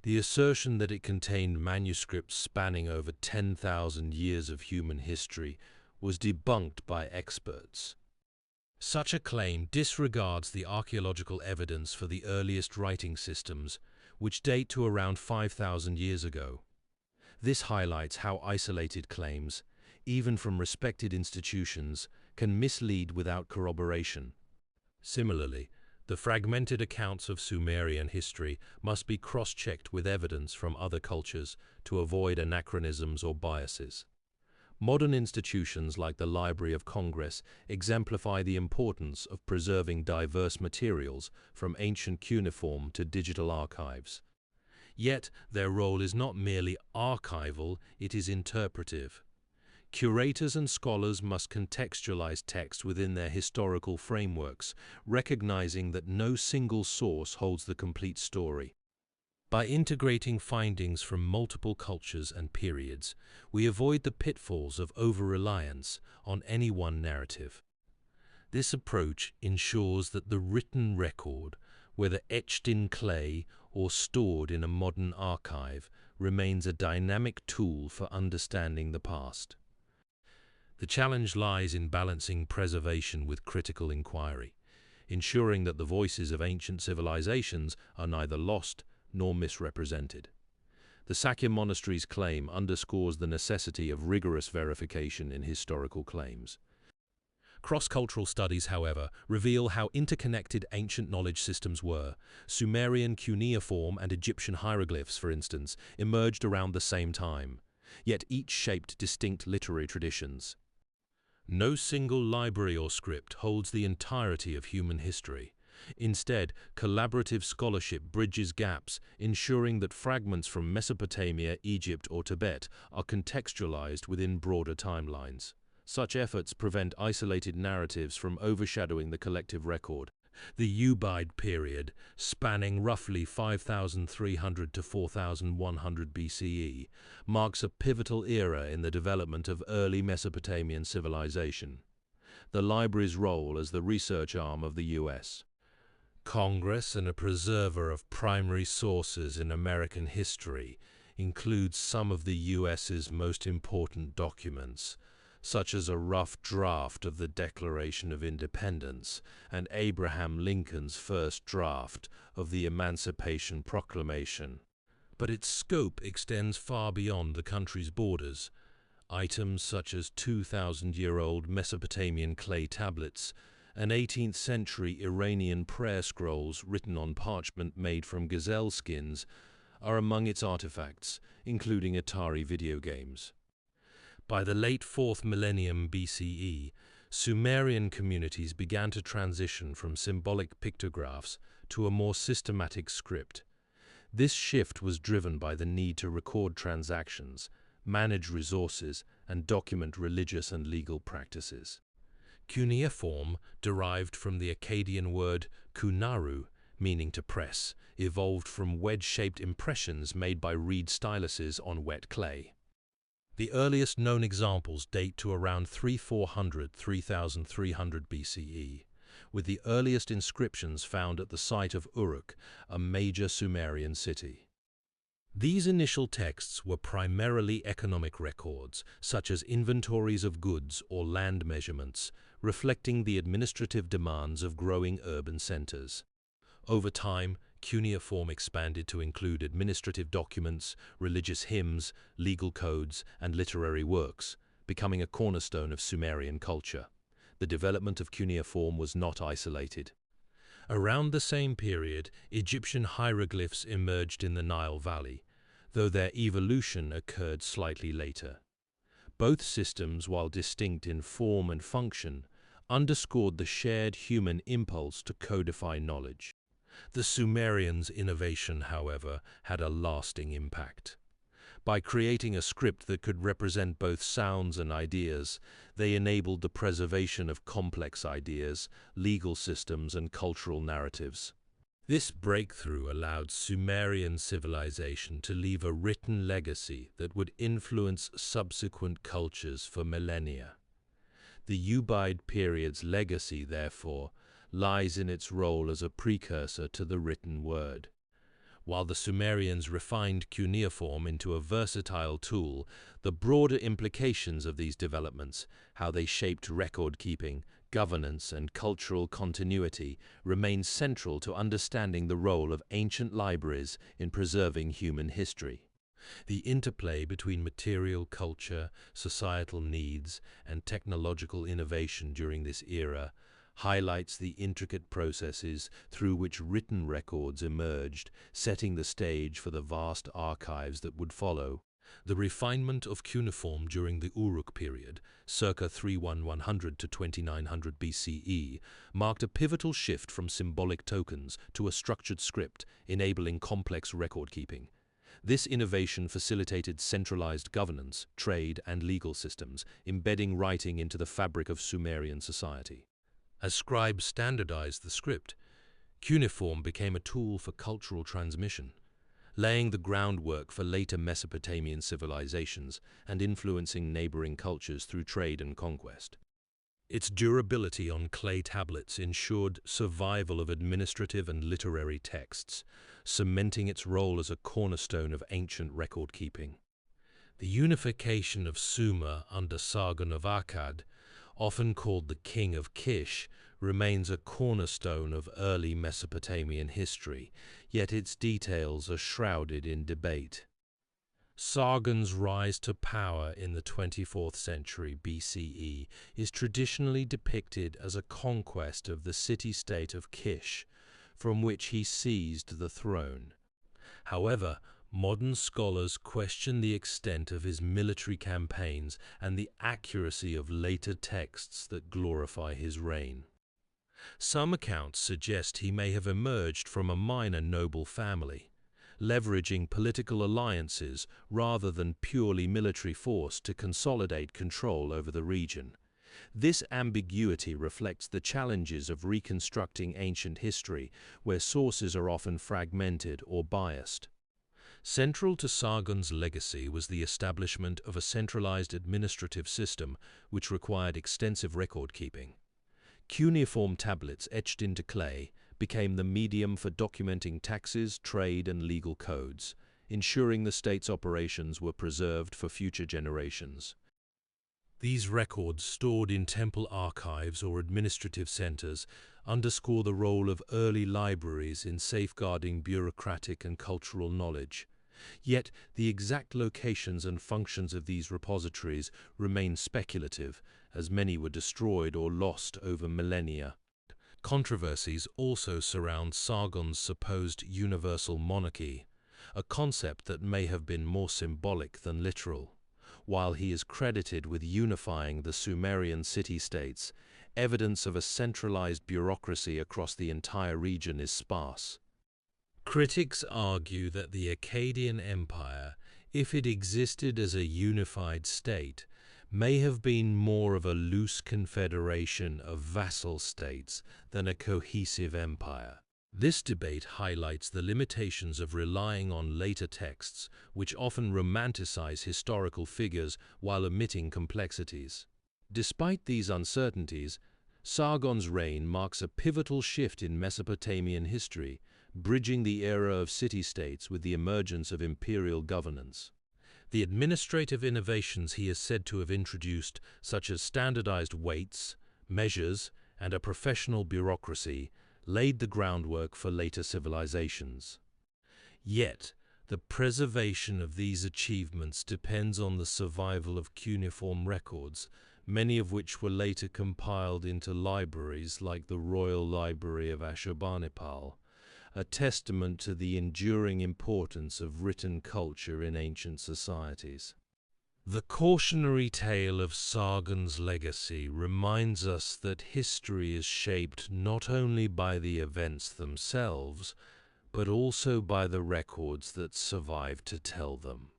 the assertion that it contained manuscripts spanning over 10,000 years of human history was debunked by experts. Such a claim disregards the archaeological evidence for the earliest writing systems, which date to around 5,000 years ago. This highlights how isolated claims, even from respected institutions, can mislead without corroboration. Similarly, the fragmented accounts of Sumerian history must be cross-checked with evidence from other cultures to avoid anachronisms or biases. Modern institutions like the Library of Congress exemplify the importance of preserving diverse materials from ancient cuneiform to digital archives. Yet, their role is not merely archival, it is interpretive. Curators and scholars must contextualize text within their historical frameworks, recognizing that no single source holds the complete story. By integrating findings from multiple cultures and periods, we avoid the pitfalls of over-reliance on any one narrative. This approach ensures that the written record, whether etched in clay or stored in a modern archive, remains a dynamic tool for understanding the past. The challenge lies in balancing preservation with critical inquiry, ensuring that the voices of ancient civilizations are neither lost nor misrepresented. The Sakya Monastery's claim underscores the necessity of rigorous verification in historical claims. Cross-cultural studies, however, reveal how interconnected ancient knowledge systems were. Sumerian cuneiform and Egyptian hieroglyphs, for instance, emerged around the same time, yet each shaped distinct literary traditions. No single library or script holds the entirety of human history. Instead, collaborative scholarship bridges gaps, ensuring that fragments from Mesopotamia, Egypt, or Tibet are contextualized within broader timelines. Such efforts prevent isolated narratives from overshadowing the collective record. The Ubaid period, spanning roughly 5,300 to 4,100 BCE, marks a pivotal era in the development of early Mesopotamian civilization. The library's role as the research arm of the U.S. Congress and a preserver of primary sources in American history includes some of the U.S.'s most important documents, such as a rough draft of the Declaration of Independence and Abraham Lincoln's first draft of the Emancipation Proclamation. But its scope extends far beyond the country's borders. Items such as 2,000-year-old Mesopotamian clay tablets and 18th-century Iranian prayer scrolls written on parchment made from gazelle skins are among its artifacts, including Atari video games. By the late 4th millennium BCE, Sumerian communities began to transition from symbolic pictographs to a more systematic script. This shift was driven by the need to record transactions, manage resources, and document religious and legal practices. Cuneiform, derived from the Akkadian word kunaru, meaning to press, evolved from wedge-shaped impressions made by reed styluses on wet clay. The earliest known examples date to around 3400–3300 BCE, with the earliest inscriptions found at the site of Uruk, a major Sumerian city. These initial texts were primarily economic records, such as inventories of goods or land measurements, reflecting the administrative demands of growing urban centers. Over time, cuneiform expanded to include administrative documents, religious hymns, legal codes, and literary works, becoming a cornerstone of Sumerian culture. The development of cuneiform was not isolated. Around the same period, Egyptian hieroglyphs emerged in the Nile Valley, though their evolution occurred slightly later. Both systems, while distinct in form and function, underscored the shared human impulse to codify knowledge. The Sumerians' innovation, however, had a lasting impact. By creating a script that could represent both sounds and ideas, they enabled the preservation of complex ideas, legal systems, and cultural narratives. This breakthrough allowed Sumerian civilization to leave a written legacy that would influence subsequent cultures for millennia. The Ubaid period's legacy, therefore, lies in its role as a precursor to the written word. While the Sumerians refined cuneiform into a versatile tool, the broader implications of these developments, how they shaped record-keeping, governance, and cultural continuity, remain central to understanding the role of ancient libraries in preserving human history. The interplay between material culture, societal needs, and technological innovation during this era highlights the intricate processes through which written records emerged, setting the stage for the vast archives that would follow. The refinement of cuneiform during the Uruk period, circa 3100 to 2900 BCE, marked a pivotal shift from symbolic tokens to a structured script, enabling complex record-keeping. This innovation facilitated centralized governance, trade, and legal systems, embedding writing into the fabric of Sumerian society. As scribes standardized the script, cuneiform became a tool for cultural transmission, laying the groundwork for later Mesopotamian civilizations and influencing neighboring cultures through trade and conquest. Its durability on clay tablets ensured survival of administrative and literary texts, cementing its role as a cornerstone of ancient record-keeping. The unification of Sumer under Sargon of Akkad, often called the King of Kish, remains a cornerstone of early Mesopotamian history, yet its details are shrouded in debate. Sargon's rise to power in the 24th century BCE is traditionally depicted as a conquest of the city-state of Kish, from which he seized the throne. However, modern scholars question the extent of his military campaigns and the accuracy of later texts that glorify his reign. Some accounts suggest he may have emerged from a minor noble family, leveraging political alliances rather than purely military force to consolidate control over the region. This ambiguity reflects the challenges of reconstructing ancient history, where sources are often fragmented or biased. Central to Sargon's legacy was the establishment of a centralized administrative system which required extensive record-keeping. Cuneiform tablets etched into clay became the medium for documenting taxes, trade, and legal codes, ensuring the state's operations were preserved for future generations. These records, stored in temple archives or administrative centers, underscore the role of early libraries in safeguarding bureaucratic and cultural knowledge. Yet, the exact locations and functions of these repositories remain speculative, as many were destroyed or lost over millennia. Controversies also surround Sargon's supposed universal monarchy, a concept that may have been more symbolic than literal. While he is credited with unifying the Sumerian city-states, evidence of a centralized bureaucracy across the entire region is sparse. Critics argue that the Akkadian Empire, if it existed as a unified state, may have been more of a loose confederation of vassal states than a cohesive empire. This debate highlights the limitations of relying on later texts, which often romanticize historical figures while omitting complexities. Despite these uncertainties, Sargon's reign marks a pivotal shift in Mesopotamian history, bridging the era of city-states with the emergence of imperial governance. The administrative innovations he is said to have introduced, such as standardized weights, measures, and a professional bureaucracy, laid the groundwork for later civilizations. Yet, the preservation of these achievements depends on the survival of cuneiform records, many of which were later compiled into libraries like the Royal Library of Ashurbanipal, a testament to the enduring importance of written culture in ancient societies. The cautionary tale of Sargon's legacy reminds us that history is shaped not only by the events themselves, but also by the records that survive to tell them.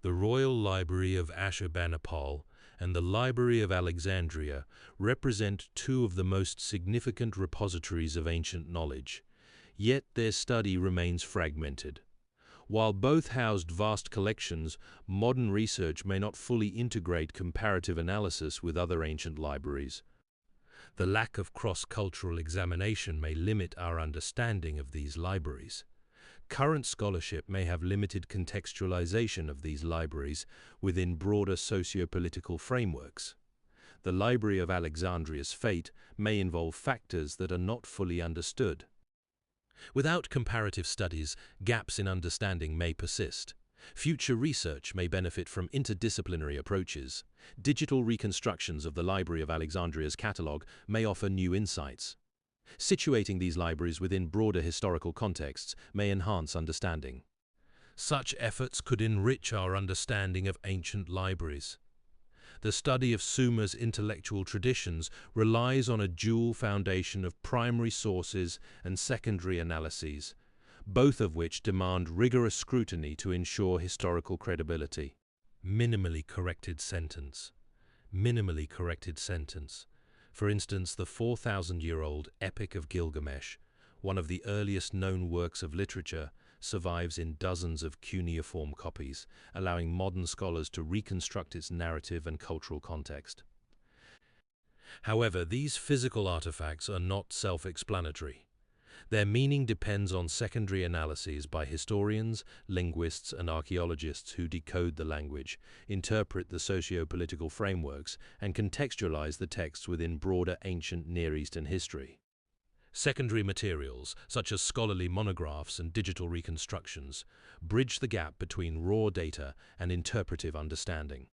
The Royal Library of Ashurbanipal and the Library of Alexandria represent two of the most significant repositories of ancient knowledge, yet their study remains fragmented. While both housed vast collections, modern research may not fully integrate comparative analysis with other ancient libraries. The lack of cross-cultural examination may limit our understanding of these libraries. Current scholarship may have limited contextualization of these libraries within broader socio-political frameworks. The Library of Alexandria's fate may involve factors that are not fully understood. Without comparative studies, gaps in understanding may persist. Future research may benefit from interdisciplinary approaches. Digital reconstructions of the Library of Alexandria's catalogue may offer new insights. Situating these libraries within broader historical contexts may enhance understanding. Such efforts could enrich our understanding of ancient libraries. The study of Sumer's intellectual traditions relies on a dual foundation of primary sources and secondary analyses, both of which demand rigorous scrutiny to ensure historical credibility. Minimally corrected sentence. Minimally corrected sentence. For instance, the 4,000-year-old Epic of Gilgamesh, one of the earliest known works of literature, survives in dozens of cuneiform copies, allowing modern scholars to reconstruct its narrative and cultural context. However, these physical artifacts are not self-explanatory. Their meaning depends on secondary analyses by historians, linguists, and archaeologists who decode the language, interpret the socio-political frameworks, and contextualize the texts within broader ancient Near Eastern history. Secondary materials, such as scholarly monographs and digital reconstructions, bridge the gap between raw data and interpretive understanding.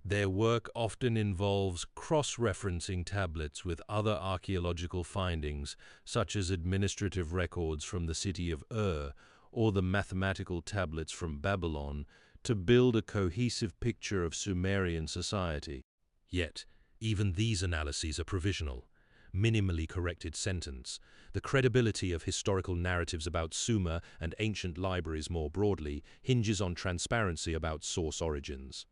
Their work often involves cross-referencing tablets with other archaeological findings, such as administrative records from the city of Ur or the mathematical tablets from Babylon, to build a cohesive picture of Sumerian society. Yet, even these analyses are provisional. Minimally corrected sentence. The credibility of historical narratives about Sumer and ancient libraries more broadly hinges on transparency about source origins.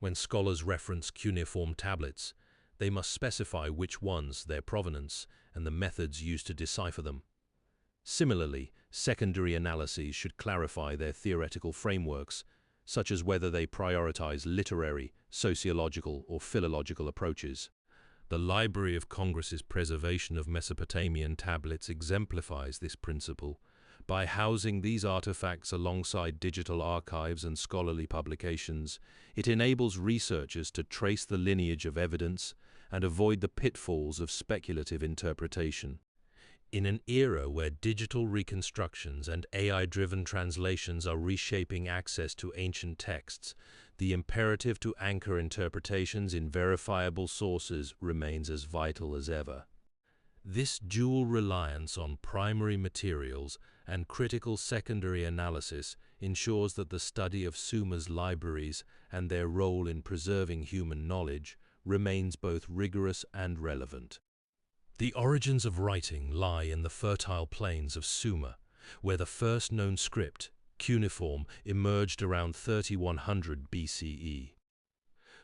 When scholars reference cuneiform tablets, they must specify which ones, their provenance, and the methods used to decipher them. Similarly, secondary analyses should clarify their theoretical frameworks, such as whether they prioritize literary, sociological, or philological approaches. The Library of Congress's preservation of Mesopotamian tablets exemplifies this principle. By housing these artifacts alongside digital archives and scholarly publications, it enables researchers to trace the lineage of evidence and avoid the pitfalls of speculative interpretation. In an era where digital reconstructions and AI-driven translations are reshaping access to ancient texts, the imperative to anchor interpretations in verifiable sources remains as vital as ever. This dual reliance on primary materials and critical secondary analysis ensures that the study of Sumer's libraries and their role in preserving human knowledge remains both rigorous and relevant. The origins of writing lie in the fertile plains of Sumer, where the first known script, cuneiform, emerged around 3100 BCE.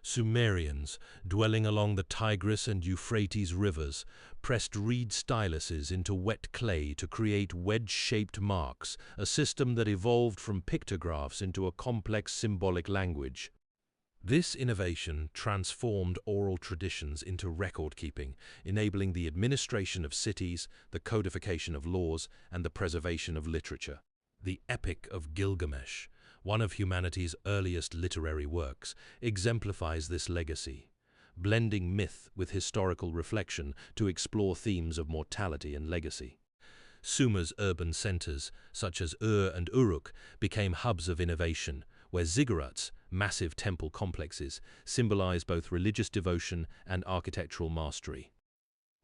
Sumerians, dwelling along the Tigris and Euphrates rivers, pressed reed styluses into wet clay to create wedge-shaped marks, a system that evolved from pictographs into a complex symbolic language. This innovation transformed oral traditions into record-keeping, enabling the administration of cities, the codification of laws, and the preservation of literature. The Epic of Gilgamesh, one of humanity's earliest literary works, exemplifies this legacy, blending myth with historical reflection to explore themes of mortality and legacy. Sumer's urban centers, such as Ur and Uruk, became hubs of innovation, where ziggurats, massive temple complexes, symbolize both religious devotion and architectural mastery.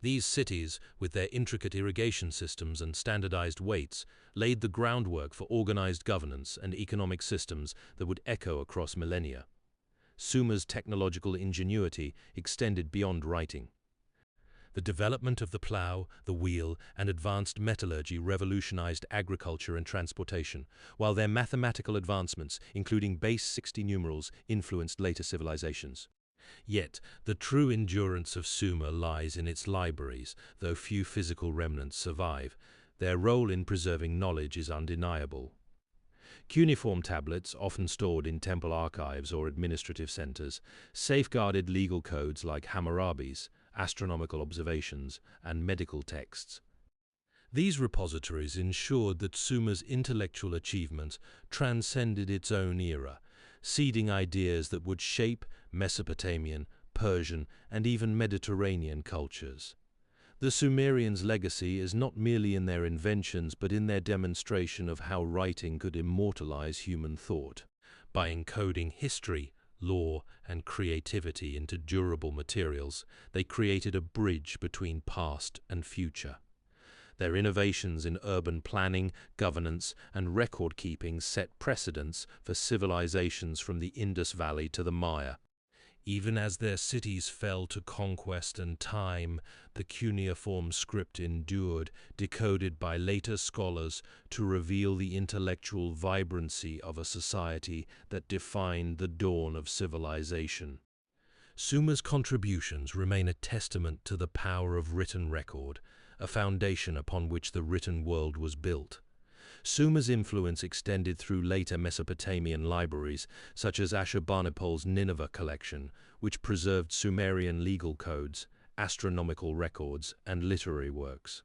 These cities, with their intricate irrigation systems and standardized weights, laid the groundwork for organized governance and economic systems that would echo across millennia. Sumer's technological ingenuity extended beyond writing. The development of the plow, the wheel, and advanced metallurgy revolutionized agriculture and transportation, while their mathematical advancements, including base 60 numerals, influenced later civilizations. Yet, the true endurance of Sumer lies in its libraries, though few physical remnants survive. Their role in preserving knowledge is undeniable. Cuneiform tablets, often stored in temple archives or administrative centers, safeguarded legal codes like Hammurabis, astronomical observations, and medical texts. These repositories ensured that Sumer's intellectual achievements transcended its own era, seeding ideas that would shape Mesopotamian, Persian, and even Mediterranean cultures. The Sumerians' legacy is not merely in their inventions but in their demonstration of how writing could immortalize human thought. By encoding history, law, and creativity into durable materials, they created a bridge between past and future. Their innovations in urban planning, governance, and record-keeping set precedents for civilizations from the Indus Valley to the Maya. Even as their cities fell to conquest and time, the cuneiform script endured, decoded by later scholars to reveal the intellectual vibrancy of a society that defined the dawn of civilization. Sumer's contributions remain a testament to the power of written record, a foundation upon which the written world was built. Sumer's influence extended through later Mesopotamian libraries, such as Ashurbanipal's Nineveh collection, which preserved Sumerian legal codes, astronomical records, and literary works.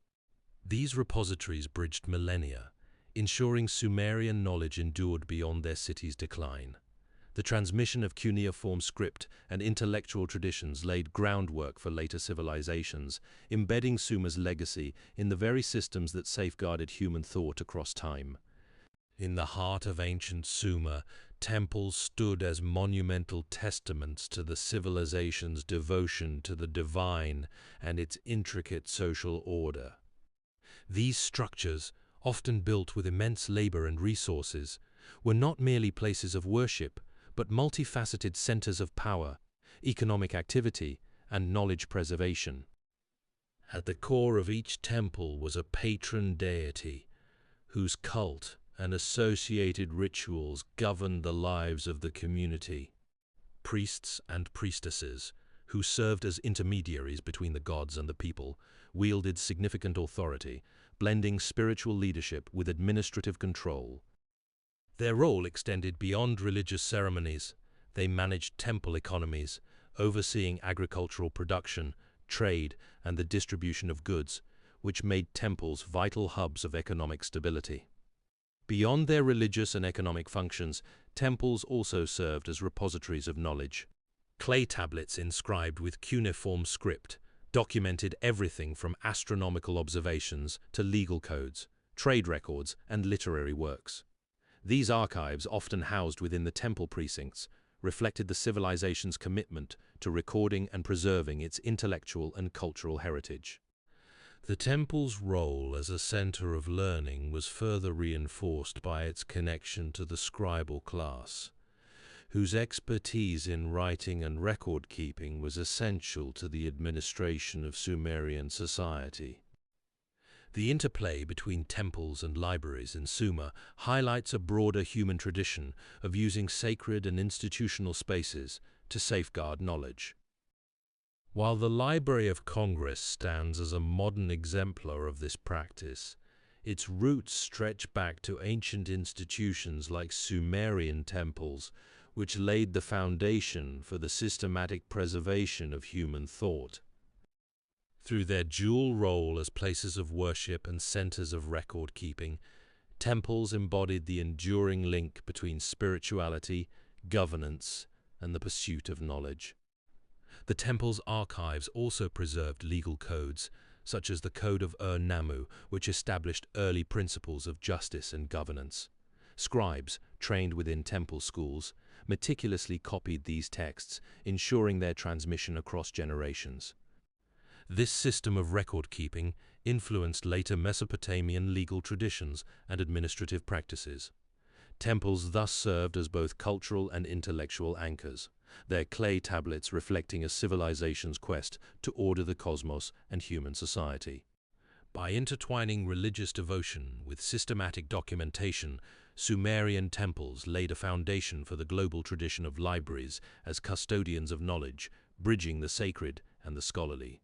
These repositories bridged millennia, ensuring Sumerian knowledge endured beyond their city's decline. The transmission of cuneiform script and intellectual traditions laid groundwork for later civilizations, embedding Sumer's legacy in the very systems that safeguarded human thought across time. In the heart of ancient Sumer, temples stood as monumental testaments to the civilization's devotion to the divine and its intricate social order. These structures, often built with immense labor and resources, were not merely places of worship, but multifaceted centers of power, economic activity, and knowledge preservation. At the core of each temple was a patron deity, whose cult and associated rituals governed the lives of the community. Priests and priestesses, who served as intermediaries between the gods and the people, wielded significant authority, blending spiritual leadership with administrative control. Their role extended beyond religious ceremonies. They managed temple economies, overseeing agricultural production, trade, and the distribution of goods, which made temples vital hubs of economic stability. Beyond their religious and economic functions, temples also served as repositories of knowledge. Clay tablets inscribed with cuneiform script documented everything from astronomical observations to legal codes, trade records, and literary works. These archives, often housed within the temple precincts, reflected the civilization's commitment to recording and preserving its intellectual and cultural heritage. The temple's role as a center of learning was further reinforced by its connection to the scribal class, whose expertise in writing and record-keeping was essential to the administration of Sumerian society. The interplay between temples and libraries in Sumer highlights a broader human tradition of using sacred and institutional spaces to safeguard knowledge. While the Library of Congress stands as a modern exemplar of this practice, its roots stretch back to ancient institutions like Sumerian temples, which laid the foundation for the systematic preservation of human thought. Through their dual role as places of worship and centers of record-keeping, temples embodied the enduring link between spirituality, governance, and the pursuit of knowledge. The temple's archives also preserved legal codes, such as the Code of Ur-Nammu, which established early principles of justice and governance. Scribes, trained within temple schools, meticulously copied these texts, ensuring their transmission across generations. This system of record-keeping influenced later Mesopotamian legal traditions and administrative practices. Temples thus served as both cultural and intellectual anchors, their clay tablets reflecting a civilization's quest to order the cosmos and human society. By intertwining religious devotion with systematic documentation, Sumerian temples laid a foundation for the global tradition of libraries as custodians of knowledge, bridging the sacred and the scholarly.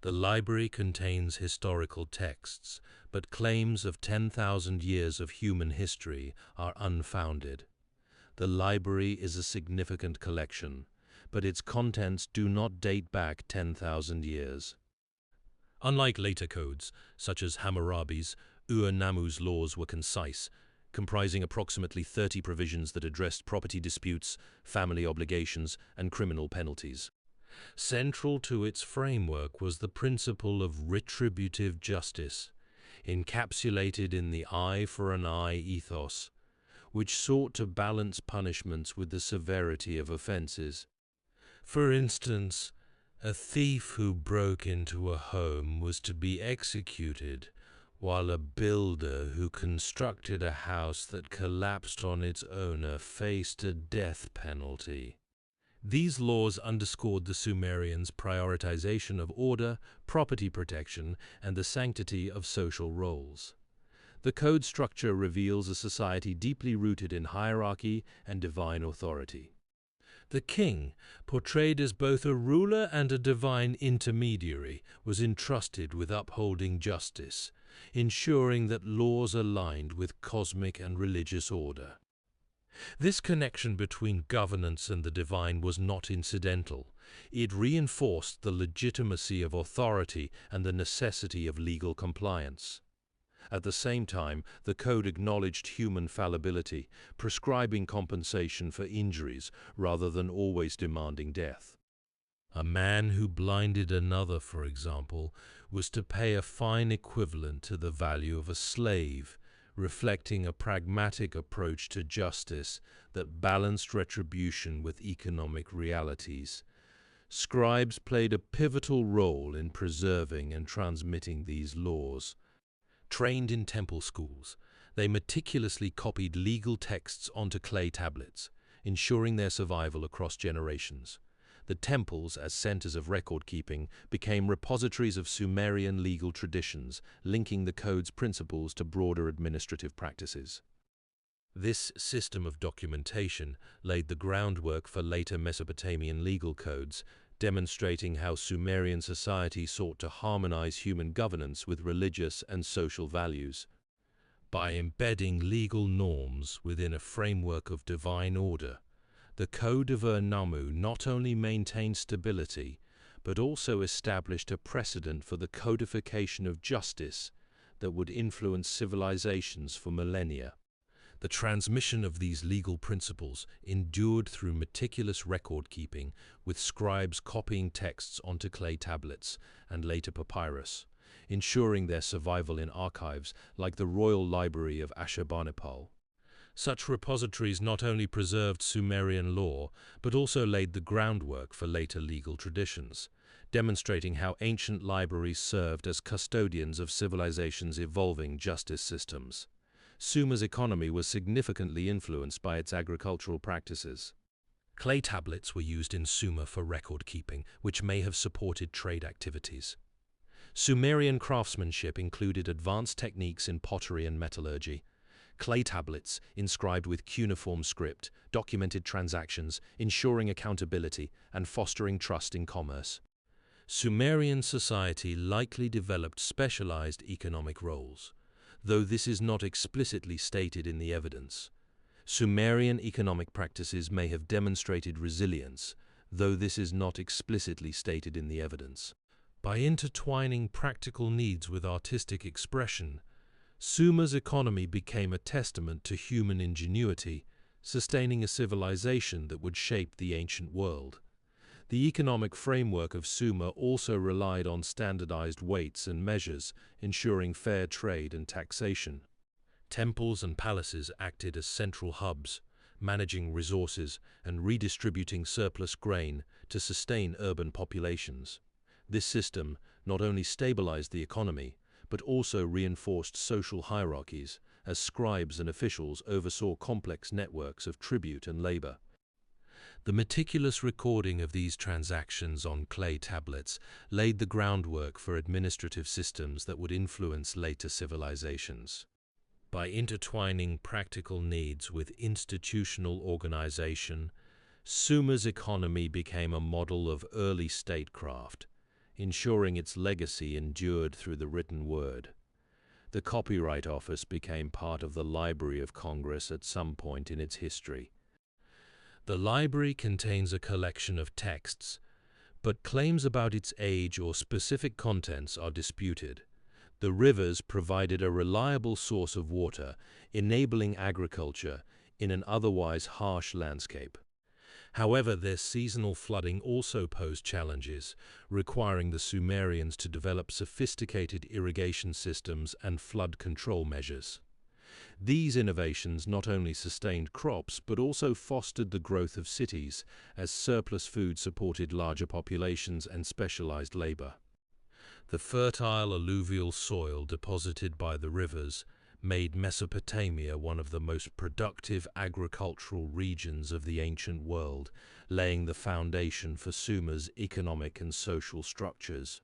The library contains historical texts, but claims of 10,000 years of human history are unfounded. The library is a significant collection, but its contents do not date back 10,000 years. Unlike later codes, such as Hammurabi's, Ur-Nammu's laws were concise, comprising approximately 30 provisions that addressed property disputes, family obligations, and criminal penalties. Central to its framework was the principle of retributive justice, encapsulated in the eye for an eye ethos, which sought to balance punishments with the severity of offenses. For instance, a thief who broke into a home was to be executed, while a builder who constructed a house that collapsed on its owner faced a death penalty. These laws underscored the Sumerians' prioritization of order, property protection, and the sanctity of social roles. The code structure reveals a society deeply rooted in hierarchy and divine authority. The king, portrayed as both a ruler and a divine intermediary, was entrusted with upholding justice, ensuring that laws aligned with cosmic and religious order. This connection between governance and the divine was not incidental. It reinforced the legitimacy of authority and the necessity of legal compliance. At the same time, the code acknowledged human fallibility, prescribing compensation for injuries rather than always demanding death. A man who blinded another, for example, was to pay a fine equivalent to the value of a slave, reflecting a pragmatic approach to justice that balanced retribution with economic realities. Scribes played a pivotal role in preserving and transmitting these laws. Trained in temple schools, they meticulously copied legal texts onto clay tablets, ensuring their survival across generations. The temples, as centers of record-keeping, became repositories of Sumerian legal traditions, linking the code's principles to broader administrative practices. This system of documentation laid the groundwork for later Mesopotamian legal codes, demonstrating how Sumerian society sought to harmonize human governance with religious and social values. By embedding legal norms within a framework of divine order, the Code of Ur-Nammu not only maintained stability, but also established a precedent for the codification of justice that would influence civilizations for millennia. The transmission of these legal principles endured through meticulous record-keeping, with scribes copying texts onto clay tablets and later papyrus, ensuring their survival in archives like the Royal Library of Ashurbanipal. Such repositories not only preserved Sumerian law, but also laid the groundwork for later legal traditions, demonstrating how ancient libraries served as custodians of civilization's evolving justice systems. Sumer's economy was significantly influenced by its agricultural practices. Clay tablets were used in Sumer for record-keeping, which may have supported trade activities. Sumerian craftsmanship included advanced techniques in pottery and metallurgy. Clay tablets, inscribed with cuneiform script, documented transactions, ensuring accountability and fostering trust in commerce. Sumerian society likely developed specialized economic roles, though this is not explicitly stated in the evidence. Sumerian economic practices may have demonstrated resilience, though this is not explicitly stated in the evidence. By intertwining practical needs with artistic expression, Sumer's economy became a testament to human ingenuity, sustaining a civilization that would shape the ancient world. The economic framework of Sumer also relied on standardized weights and measures, ensuring fair trade and taxation. Temples and palaces acted as central hubs, managing resources and redistributing surplus grain to sustain urban populations. This system not only stabilized the economy, but also reinforced social hierarchies, as scribes and officials oversaw complex networks of tribute and labor. The meticulous recording of these transactions on clay tablets laid the groundwork for administrative systems that would influence later civilizations. By intertwining practical needs with institutional organization, Sumer's economy became a model of early statecraft, ensuring its legacy endured through the written word. The Copyright Office became part of the Library of Congress at some point in its history. The library contains a collection of texts, but claims about its age or specific contents are disputed. The rivers provided a reliable source of water, enabling agriculture in an otherwise harsh landscape. However, their seasonal flooding also posed challenges, requiring the Sumerians to develop sophisticated irrigation systems and flood control measures. These innovations not only sustained crops but also fostered the growth of cities, as surplus food supported larger populations and specialized labor. The fertile alluvial soil deposited by the rivers made Mesopotamia one of the most productive agricultural regions of the ancient world, laying the foundation for Sumer's economic and social structures.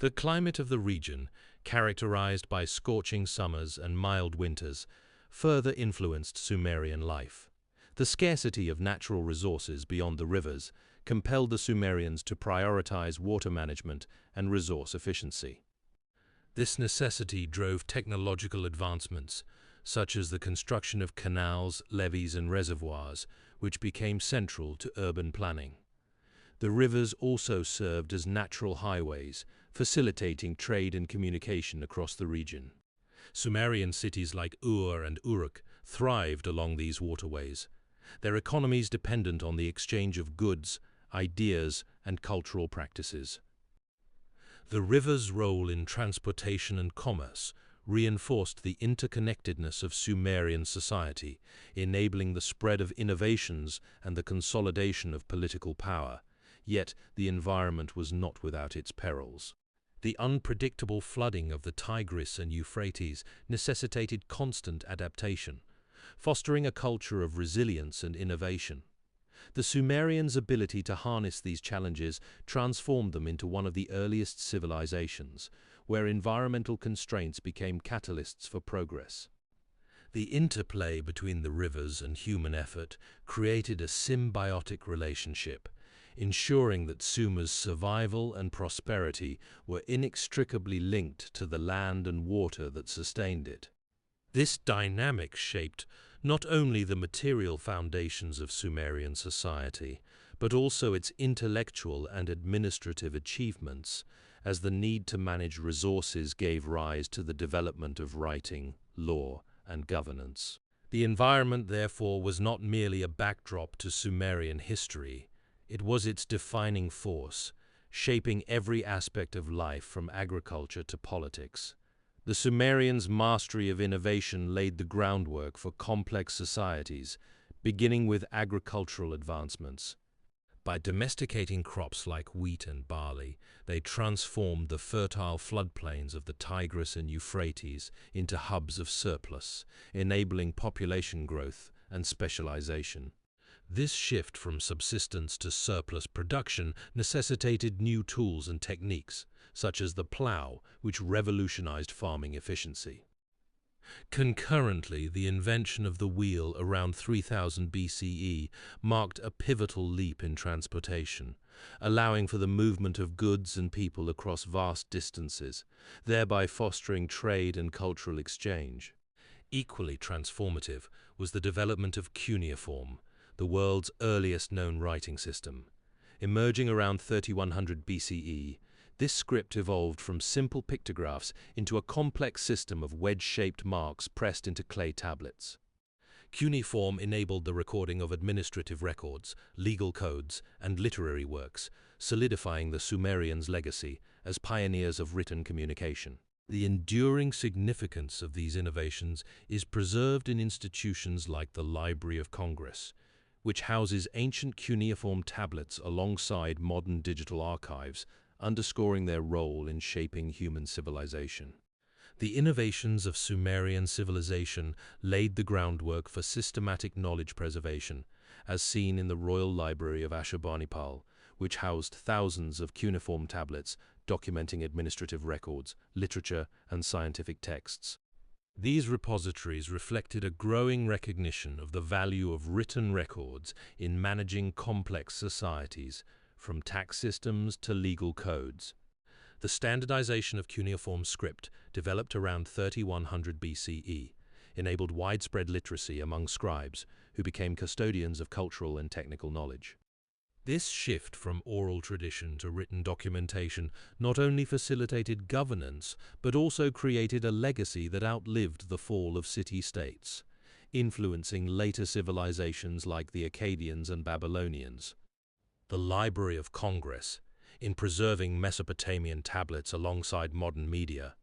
The climate of the region, characterized by scorching summers and mild winters, further influenced Sumerian life. The scarcity of natural resources beyond the rivers compelled the Sumerians to prioritize water management and resource efficiency. This necessity drove technological advancements, such as the construction of canals, levees, and reservoirs, which became central to urban planning. The rivers also served as natural highways, facilitating trade and communication across the region. Sumerian cities like Ur and Uruk thrived along these waterways, their economies dependent on the exchange of goods, ideas, and cultural practices. The river's role in transportation and commerce reinforced the interconnectedness of Sumerian society, enabling the spread of innovations and the consolidation of political power. Yet the environment was not without its perils. The unpredictable flooding of the Tigris and Euphrates necessitated constant adaptation, fostering a culture of resilience and innovation. The Sumerians' ability to harness these challenges transformed them into one of the earliest civilizations, where environmental constraints became catalysts for progress. The interplay between the rivers and human effort created a symbiotic relationship, ensuring that Sumer's survival and prosperity were inextricably linked to the land and water that sustained it. This dynamic shaped not only the material foundations of Sumerian society, but also its intellectual and administrative achievements, as the need to manage resources gave rise to the development of writing, law, and governance. The environment, therefore, was not merely a backdrop to Sumerian history. It was its defining force, shaping every aspect of life from agriculture to politics. The Sumerians' mastery of innovation laid the groundwork for complex societies, beginning with agricultural advancements. By domesticating crops like wheat and barley, they transformed the fertile floodplains of the Tigris and Euphrates into hubs of surplus, enabling population growth and specialization. This shift from subsistence to surplus production necessitated new tools and techniques, such as the plow, which revolutionized farming efficiency. Concurrently, the invention of the wheel around 3000 BCE marked a pivotal leap in transportation, allowing for the movement of goods and people across vast distances, thereby fostering trade and cultural exchange. Equally transformative was the development of cuneiform, the world's earliest known writing system. Emerging around 3100 BCE, this script evolved from simple pictographs into a complex system of wedge-shaped marks pressed into clay tablets. Cuneiform enabled the recording of administrative records, legal codes, and literary works, solidifying the Sumerians' legacy as pioneers of written communication. The enduring significance of these innovations is preserved in institutions like the Library of Congress, which houses ancient cuneiform tablets alongside modern digital archives, underscoring their role in shaping human civilization. The innovations of Sumerian civilization laid the groundwork for systematic knowledge preservation, as seen in the Royal Library of Ashurbanipal, which housed thousands of cuneiform tablets documenting administrative records, literature, and scientific texts. These repositories reflected a growing recognition of the value of written records in managing complex societies, from tax systems to legal codes. The standardization of cuneiform script, developed around 3100 BCE, enabled widespread literacy among scribes, who became custodians of cultural and technical knowledge. This shift from oral tradition to written documentation not only facilitated governance, but also created a legacy that outlived the fall of city-states, influencing later civilizations like the Akkadians and Babylonians. The Library of Congress, in preserving Mesopotamian tablets alongside modern media,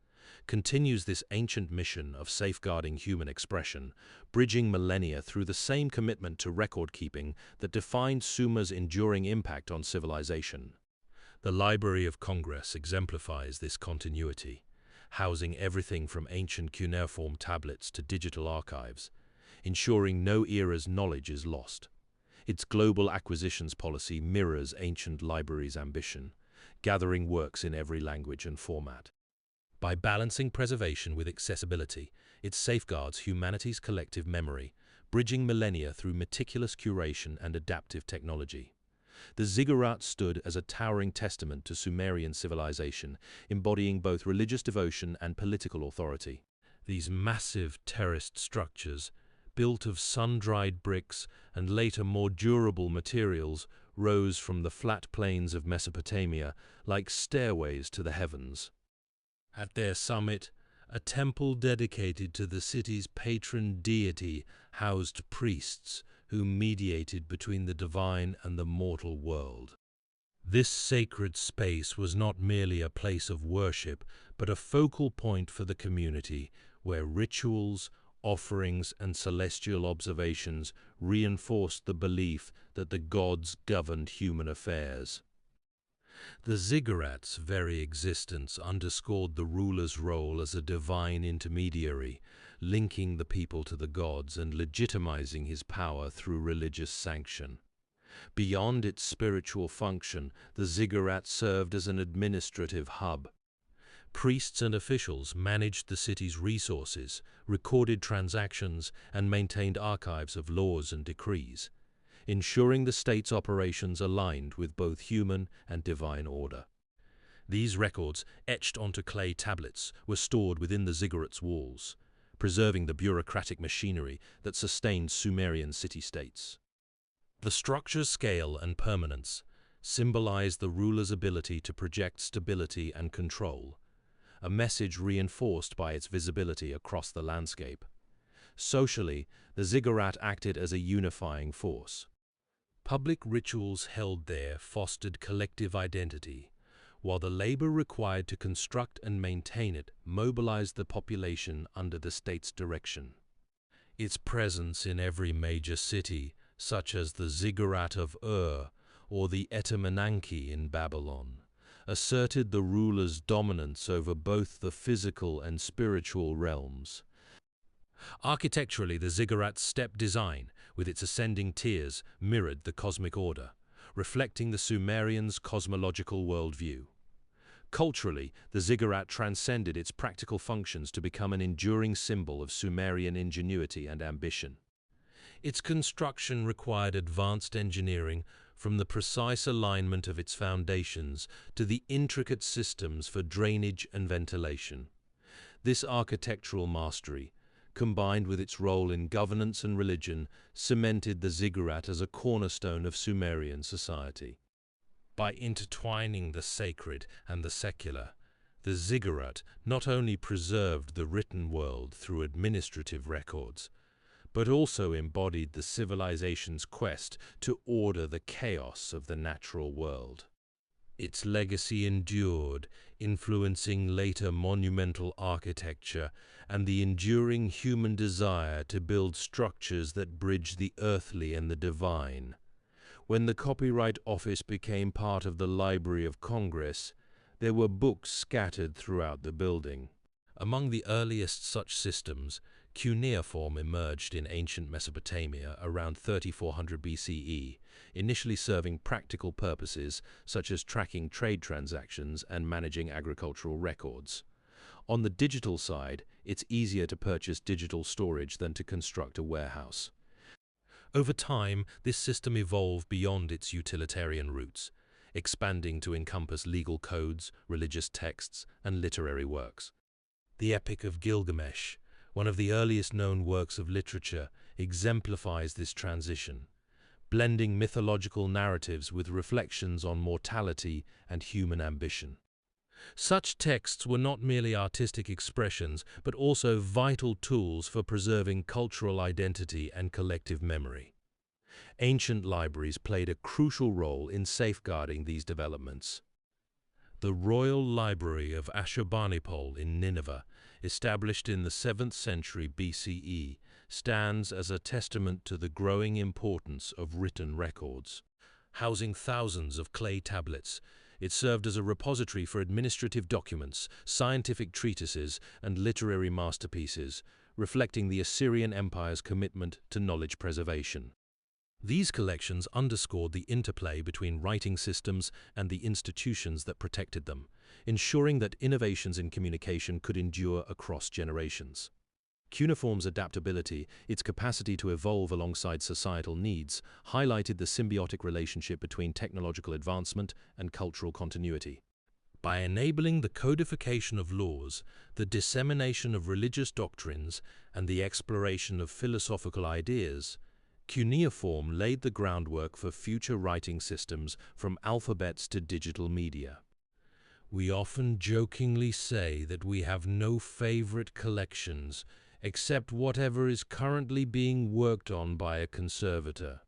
continues this ancient mission of safeguarding human expression, bridging millennia through the same commitment to record-keeping that defined Sumer's enduring impact on civilization. The Library of Congress exemplifies this continuity, housing everything from ancient cuneiform tablets to digital archives, ensuring no era's knowledge is lost. Its global acquisitions policy mirrors ancient libraries' ambition, gathering works in every language and format. By balancing preservation with accessibility, it safeguards humanity's collective memory, bridging millennia through meticulous curation and adaptive technology. The ziggurat stood as a towering testament to Sumerian civilization, embodying both religious devotion and political authority. These massive terraced structures, built of sun-dried bricks and later more durable materials, rose from the flat plains of Mesopotamia like stairways to the heavens. At their summit, a temple dedicated to the city's patron deity housed priests who mediated between the divine and the mortal world. This sacred space was not merely a place of worship, but a focal point for the community, where rituals, offerings, and celestial observations reinforced the belief that the gods governed human affairs. The ziggurat's very existence underscored the ruler's role as a divine intermediary, linking the people to the gods and legitimizing his power through religious sanction. Beyond its spiritual function, the ziggurat served as an administrative hub. Priests and officials managed the city's resources, recorded transactions, and maintained archives of laws and decrees, ensuring the state's operations aligned with both human and divine order. These records, etched onto clay tablets, were stored within the ziggurat's walls, preserving the bureaucratic machinery that sustained Sumerian city-states. The structure's scale and permanence symbolized the ruler's ability to project stability and control, a message reinforced by its visibility across the landscape. Socially, the ziggurat acted as a unifying force. Public rituals held there fostered collective identity, while the labor required to construct and maintain it mobilized the population under the state's direction. Its presence in every major city, such as the Ziggurat of Ur or the Etemenanki in Babylon, asserted the ruler's dominance over both the physical and spiritual realms. Architecturally, the ziggurat's step design, with its ascending tiers, mirrored the cosmic order, reflecting the Sumerians' cosmological worldview. Culturally, the ziggurat transcended its practical functions to become an enduring symbol of Sumerian ingenuity and ambition. Its construction required advanced engineering, from the precise alignment of its foundations to the intricate systems for drainage and ventilation. This architectural mastery, combined with its role in governance and religion, cemented the ziggurat as a cornerstone of Sumerian society. By intertwining the sacred and the secular, the ziggurat not only preserved the written world through administrative records, but also embodied the civilization's quest to order the chaos of the natural world. Its legacy endured, influencing later monumental architecture and the enduring human desire to build structures that bridge the earthly and the divine. When the Copyright Office became part of the Library of Congress, there were books scattered throughout the building. Among the earliest such systems, cuneiform emerged in ancient Mesopotamia around 3400 BCE, initially serving practical purposes such as tracking trade transactions and managing agricultural records. On the digital side, it's easier to purchase digital storage than to construct a warehouse. Over time, this system evolved beyond its utilitarian roots, expanding to encompass legal codes, religious texts, and literary works. The Epic of Gilgamesh, one of the earliest known works of literature, exemplifies this transition, blending mythological narratives with reflections on mortality and human ambition. Such texts were not merely artistic expressions, but also vital tools for preserving cultural identity and collective memory. Ancient libraries played a crucial role in safeguarding these developments. The Royal Library of Ashurbanipal in Nineveh, established in the 7th century BCE, stands as a testament to the growing importance of written records. Housing thousands of clay tablets, it served as a repository for administrative documents, scientific treatises, and literary masterpieces, reflecting the Assyrian Empire's commitment to knowledge preservation. These collections underscored the interplay between writing systems and the institutions that protected them, ensuring that innovations in communication could endure across generations. Cuneiform's adaptability, its capacity to evolve alongside societal needs, highlighted the symbiotic relationship between technological advancement and cultural continuity. By enabling the codification of laws, the dissemination of religious doctrines, and the exploration of philosophical ideas, cuneiform laid the groundwork for future writing systems from alphabets to digital media. We often jokingly say that we have no favorite collections except whatever is currently being worked on by a conservator.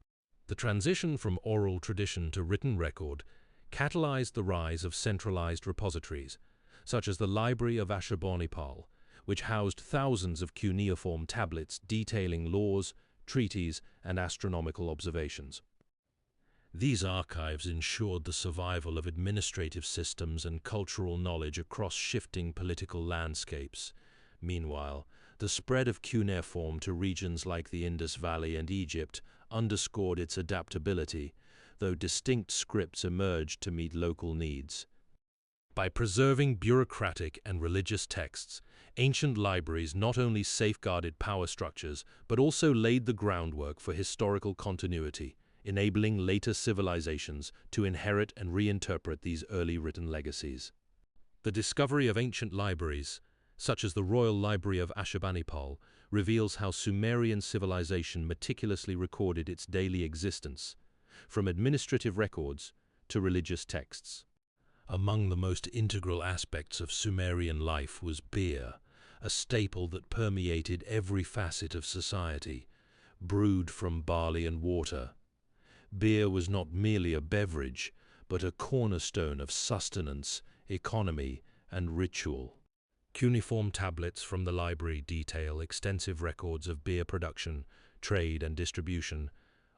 The transition from oral tradition to written record catalyzed the rise of centralized repositories, such as the Library of Ashurbanipal, which housed thousands of cuneiform tablets detailing laws, treaties, and astronomical observations. These archives ensured the survival of administrative systems and cultural knowledge across shifting political landscapes. Meanwhile, the spread of cuneiform to regions like the Indus Valley and Egypt underscored its adaptability, though distinct scripts emerged to meet local needs. By preserving bureaucratic and religious texts, ancient libraries not only safeguarded power structures, but also laid the groundwork for historical continuity, enabling later civilizations to inherit and reinterpret these early written legacies. The discovery of ancient libraries, such as the Royal Library of Ashurbanipal, reveals how Sumerian civilization meticulously recorded its daily existence, from administrative records to religious texts. Among the most integral aspects of Sumerian life was beer, a staple that permeated every facet of society, brewed from barley and water. Beer was not merely a beverage, but a cornerstone of sustenance, economy, and ritual. Cuneiform tablets from the library detail extensive records of beer production, trade, and distribution,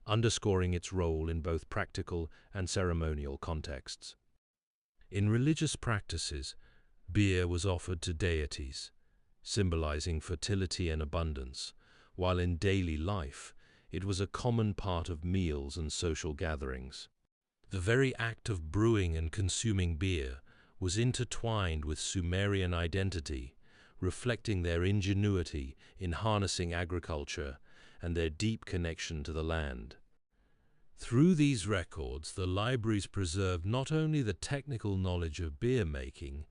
underscoring its role in both practical and ceremonial contexts. In religious practices, beer was offered to deities, symbolizing fertility and abundance, while in daily life, it was a common part of meals and social gatherings. The very act of brewing and consuming beer was intertwined with Sumerian identity, reflecting their ingenuity in harnessing agriculture and their deep connection to the land. Through these records, the libraries preserved not only the technical knowledge of beer making,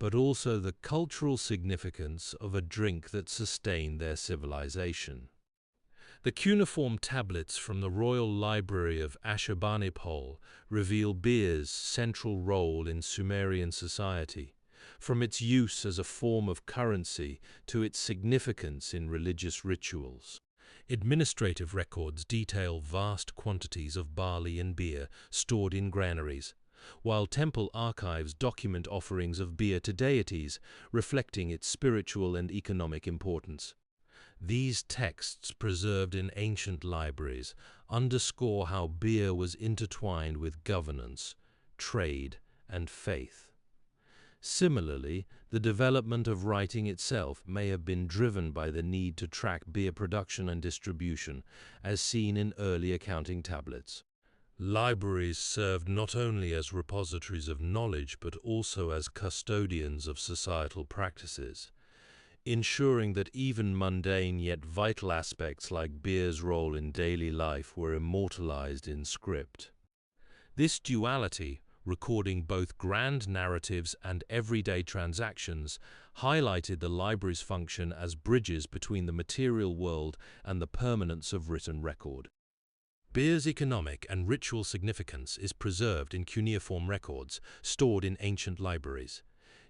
but also the cultural significance of a drink that sustained their civilization. The cuneiform tablets from the Royal Library of Ashurbanipal reveal beer's central role in Sumerian society, from its use as a form of currency to its significance in religious rituals. Administrative records detail vast quantities of barley and beer stored in granaries, while temple archives document offerings of beer to deities, reflecting its spiritual and economic importance. These texts, preserved in ancient libraries, underscore how beer was intertwined with governance, trade, and faith. Similarly, the development of writing itself may have been driven by the need to track beer production and distribution, as seen in early accounting tablets. Libraries served not only as repositories of knowledge but also as custodians of societal practices, ensuring that even mundane yet vital aspects like beer's role in daily life were immortalized in script. This duality, recording both grand narratives and everyday transactions, highlighted the library's function as bridges between the material world and the permanence of written record. Beer's economic and ritual significance is preserved in cuneiform records stored in ancient libraries,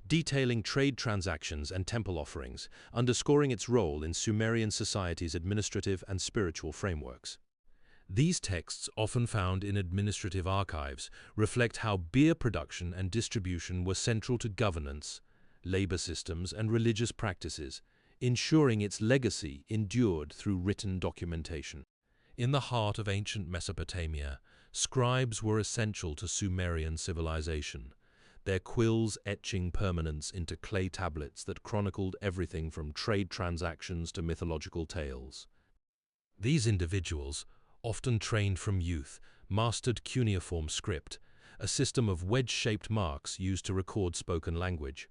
detailing trade transactions and temple offerings, underscoring its role in Sumerian society's administrative and spiritual frameworks. These texts, often found in administrative archives, reflect how beer production and distribution were central to governance, labor systems, and religious practices, ensuring its legacy endured through written documentation. In the heart of ancient Mesopotamia, scribes were essential to Sumerian civilization, their quills etching permanence into clay tablets that chronicled everything from trade transactions to mythological tales. These individuals, often trained from youth, mastered cuneiform script, a system of wedge-shaped marks used to record spoken language.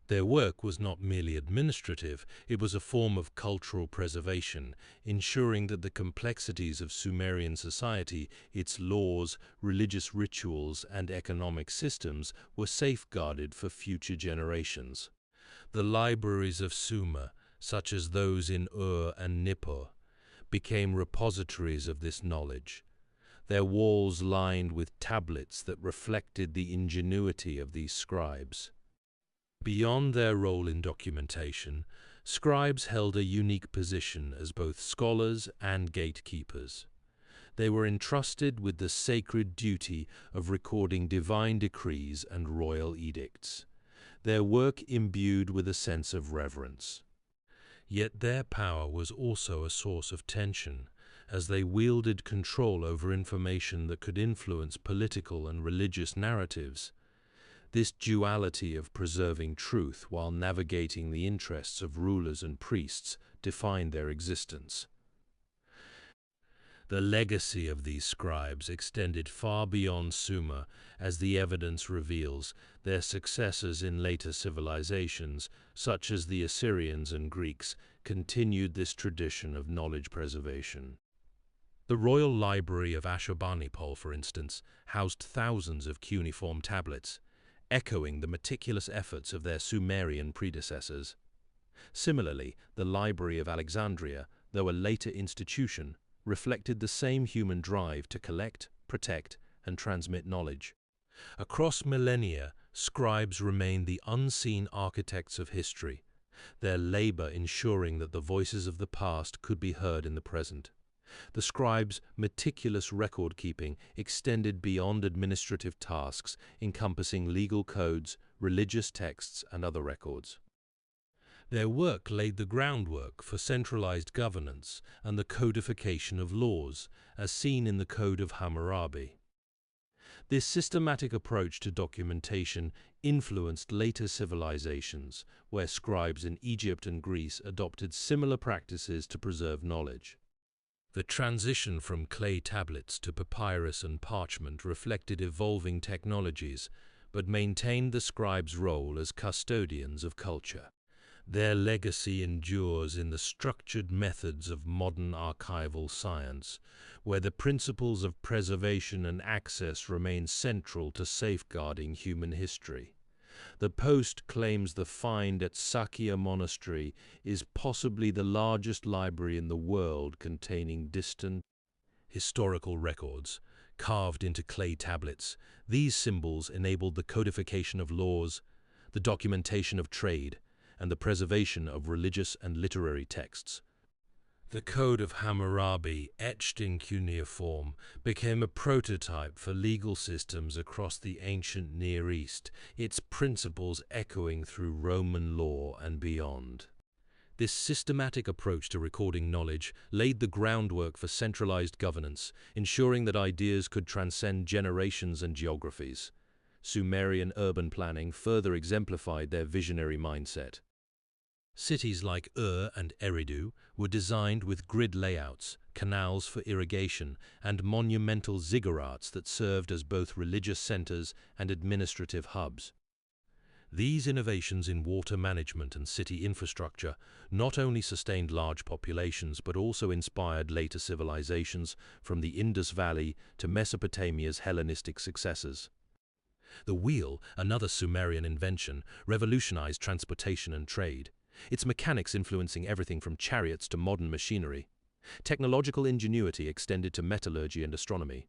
Their work was not merely administrative, it was a form of cultural preservation, ensuring that the complexities of Sumerian society, its laws, religious rituals, and economic systems were safeguarded for future generations. The libraries of Sumer, such as those in Ur and Nippur, became repositories of this knowledge, their walls lined with tablets that reflected the ingenuity of these scribes. Beyond their role in documentation, scribes held a unique position as both scholars and gatekeepers. They were entrusted with the sacred duty of recording divine decrees and royal edicts, their work imbued with a sense of reverence. Yet their power was also a source of tension, as they wielded control over information that could influence political and religious narratives. This duality of preserving truth while navigating the interests of rulers and priests defined their existence. The legacy of these scribes extended far beyond Sumer, as the evidence reveals. Their successors in later civilizations, such as the Assyrians and Greeks, continued this tradition of knowledge preservation. The Royal Library of Ashurbanipal, for instance, housed thousands of cuneiform tablets, echoing the meticulous efforts of their Sumerian predecessors. Similarly, the Library of Alexandria, though a later institution, reflected the same human drive to collect, protect, and transmit knowledge. Across millennia, scribes remained the unseen architects of history, their labor ensuring that the voices of the past could be heard in the present. The scribes' meticulous record-keeping extended beyond administrative tasks, encompassing legal codes, religious texts, and other records. Their work laid the groundwork for centralized governance and the codification of laws, as seen in the Code of Hammurabi. This systematic approach to documentation influenced later civilizations, where scribes in Egypt and Greece adopted similar practices to preserve knowledge. The transition from clay tablets to papyrus and parchment reflected evolving technologies, but maintained the scribes' role as custodians of culture. Their legacy endures in the structured methods of modern archival science, where the principles of preservation and access remain central to safeguarding human history. The Post claims the find at Sakya Monastery is possibly the largest library in the world containing distant historical records, carved into clay tablets. These symbols enabled the codification of laws, the documentation of trade, and the preservation of religious and literary texts. The Code of Hammurabi, etched in cuneiform, became a prototype for legal systems across the ancient Near East, its principles echoing through Roman law and beyond. This systematic approach to recording knowledge laid the groundwork for centralized governance, ensuring that ideas could transcend generations and geographies. Sumerian urban planning further exemplified their visionary mindset. Cities like Ur and Eridu were designed with grid layouts, canals for irrigation, and monumental ziggurats that served as both religious centers and administrative hubs. These innovations in water management and city infrastructure not only sustained large populations but also inspired later civilizations from the Indus Valley to Mesopotamia's Hellenistic successors. The wheel, another Sumerian invention, revolutionized transportation and trade, its mechanics influencing everything from chariots to modern machinery. Technological ingenuity extended to metallurgy and astronomy.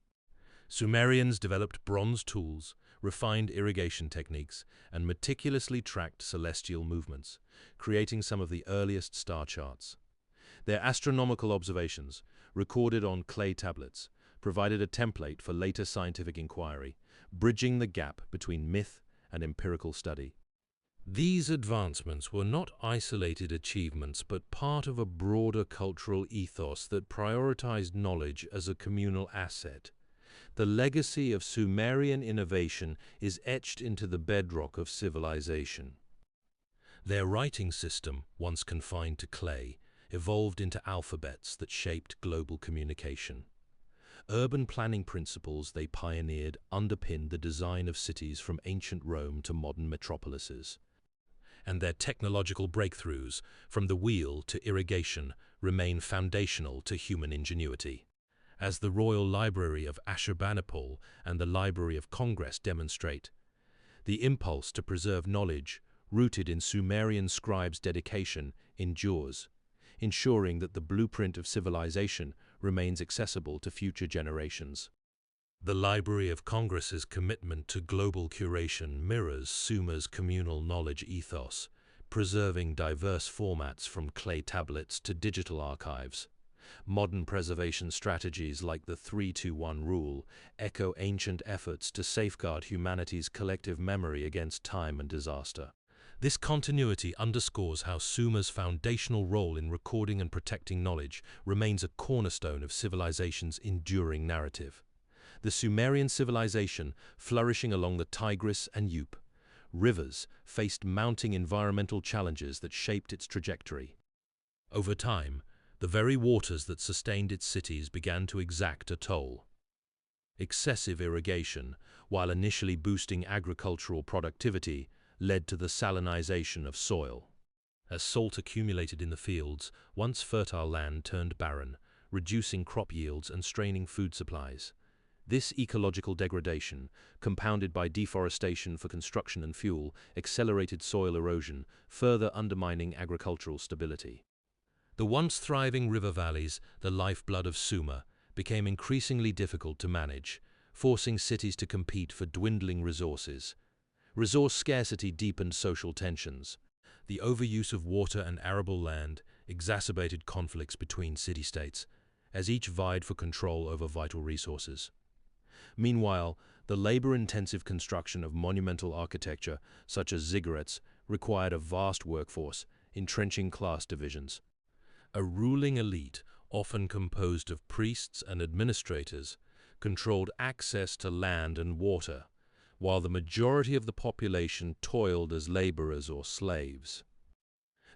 Sumerians developed bronze tools, refined irrigation techniques, and meticulously tracked celestial movements, creating some of the earliest star charts. Their astronomical observations, recorded on clay tablets, provided a template for later scientific inquiry, bridging the gap between myth and empirical study. These advancements were not isolated achievements but part of a broader cultural ethos that prioritized knowledge as a communal asset. The legacy of Sumerian innovation is etched into the bedrock of civilization. Their writing system, once confined to clay, evolved into alphabets that shaped global communication. Urban planning principles they pioneered underpinned the design of cities from ancient Rome to modern metropolises. And their technological breakthroughs, from the wheel to irrigation, remain foundational to human ingenuity. As the Royal Library of Ashurbanipal and the Library of Congress demonstrate, the impulse to preserve knowledge, rooted in Sumerian scribes' dedication, endures, ensuring that the blueprint of civilization remains accessible to future generations. The Library of Congress's commitment to global curation mirrors Sumer's communal knowledge ethos, preserving diverse formats from clay tablets to digital archives. Modern preservation strategies like the 3-2-1 rule echo ancient efforts to safeguard humanity's collective memory against time and disaster. This continuity underscores how Sumer's foundational role in recording and protecting knowledge remains a cornerstone of civilization's enduring narrative. The Sumerian civilization, flourishing along the Tigris and Yup rivers, faced mounting environmental challenges that shaped its trajectory. Over time, the very waters that sustained its cities began to exact a toll. Excessive irrigation, while initially boosting agricultural productivity, led to the salinization of soil. As salt accumulated in the fields, once fertile land turned barren, reducing crop yields and straining food supplies. This ecological degradation, compounded by deforestation for construction and fuel, accelerated soil erosion, further undermining agricultural stability. The once thriving river valleys, the lifeblood of Sumer, became increasingly difficult to manage, forcing cities to compete for dwindling resources. Resource scarcity deepened social tensions. The overuse of water and arable land exacerbated conflicts between city-states, as each vied for control over vital resources. Meanwhile, the labor-intensive construction of monumental architecture, such as ziggurats, required a vast workforce, entrenching class divisions. A ruling elite, often composed of priests and administrators, controlled access to land and water, while the majority of the population toiled as laborers or slaves.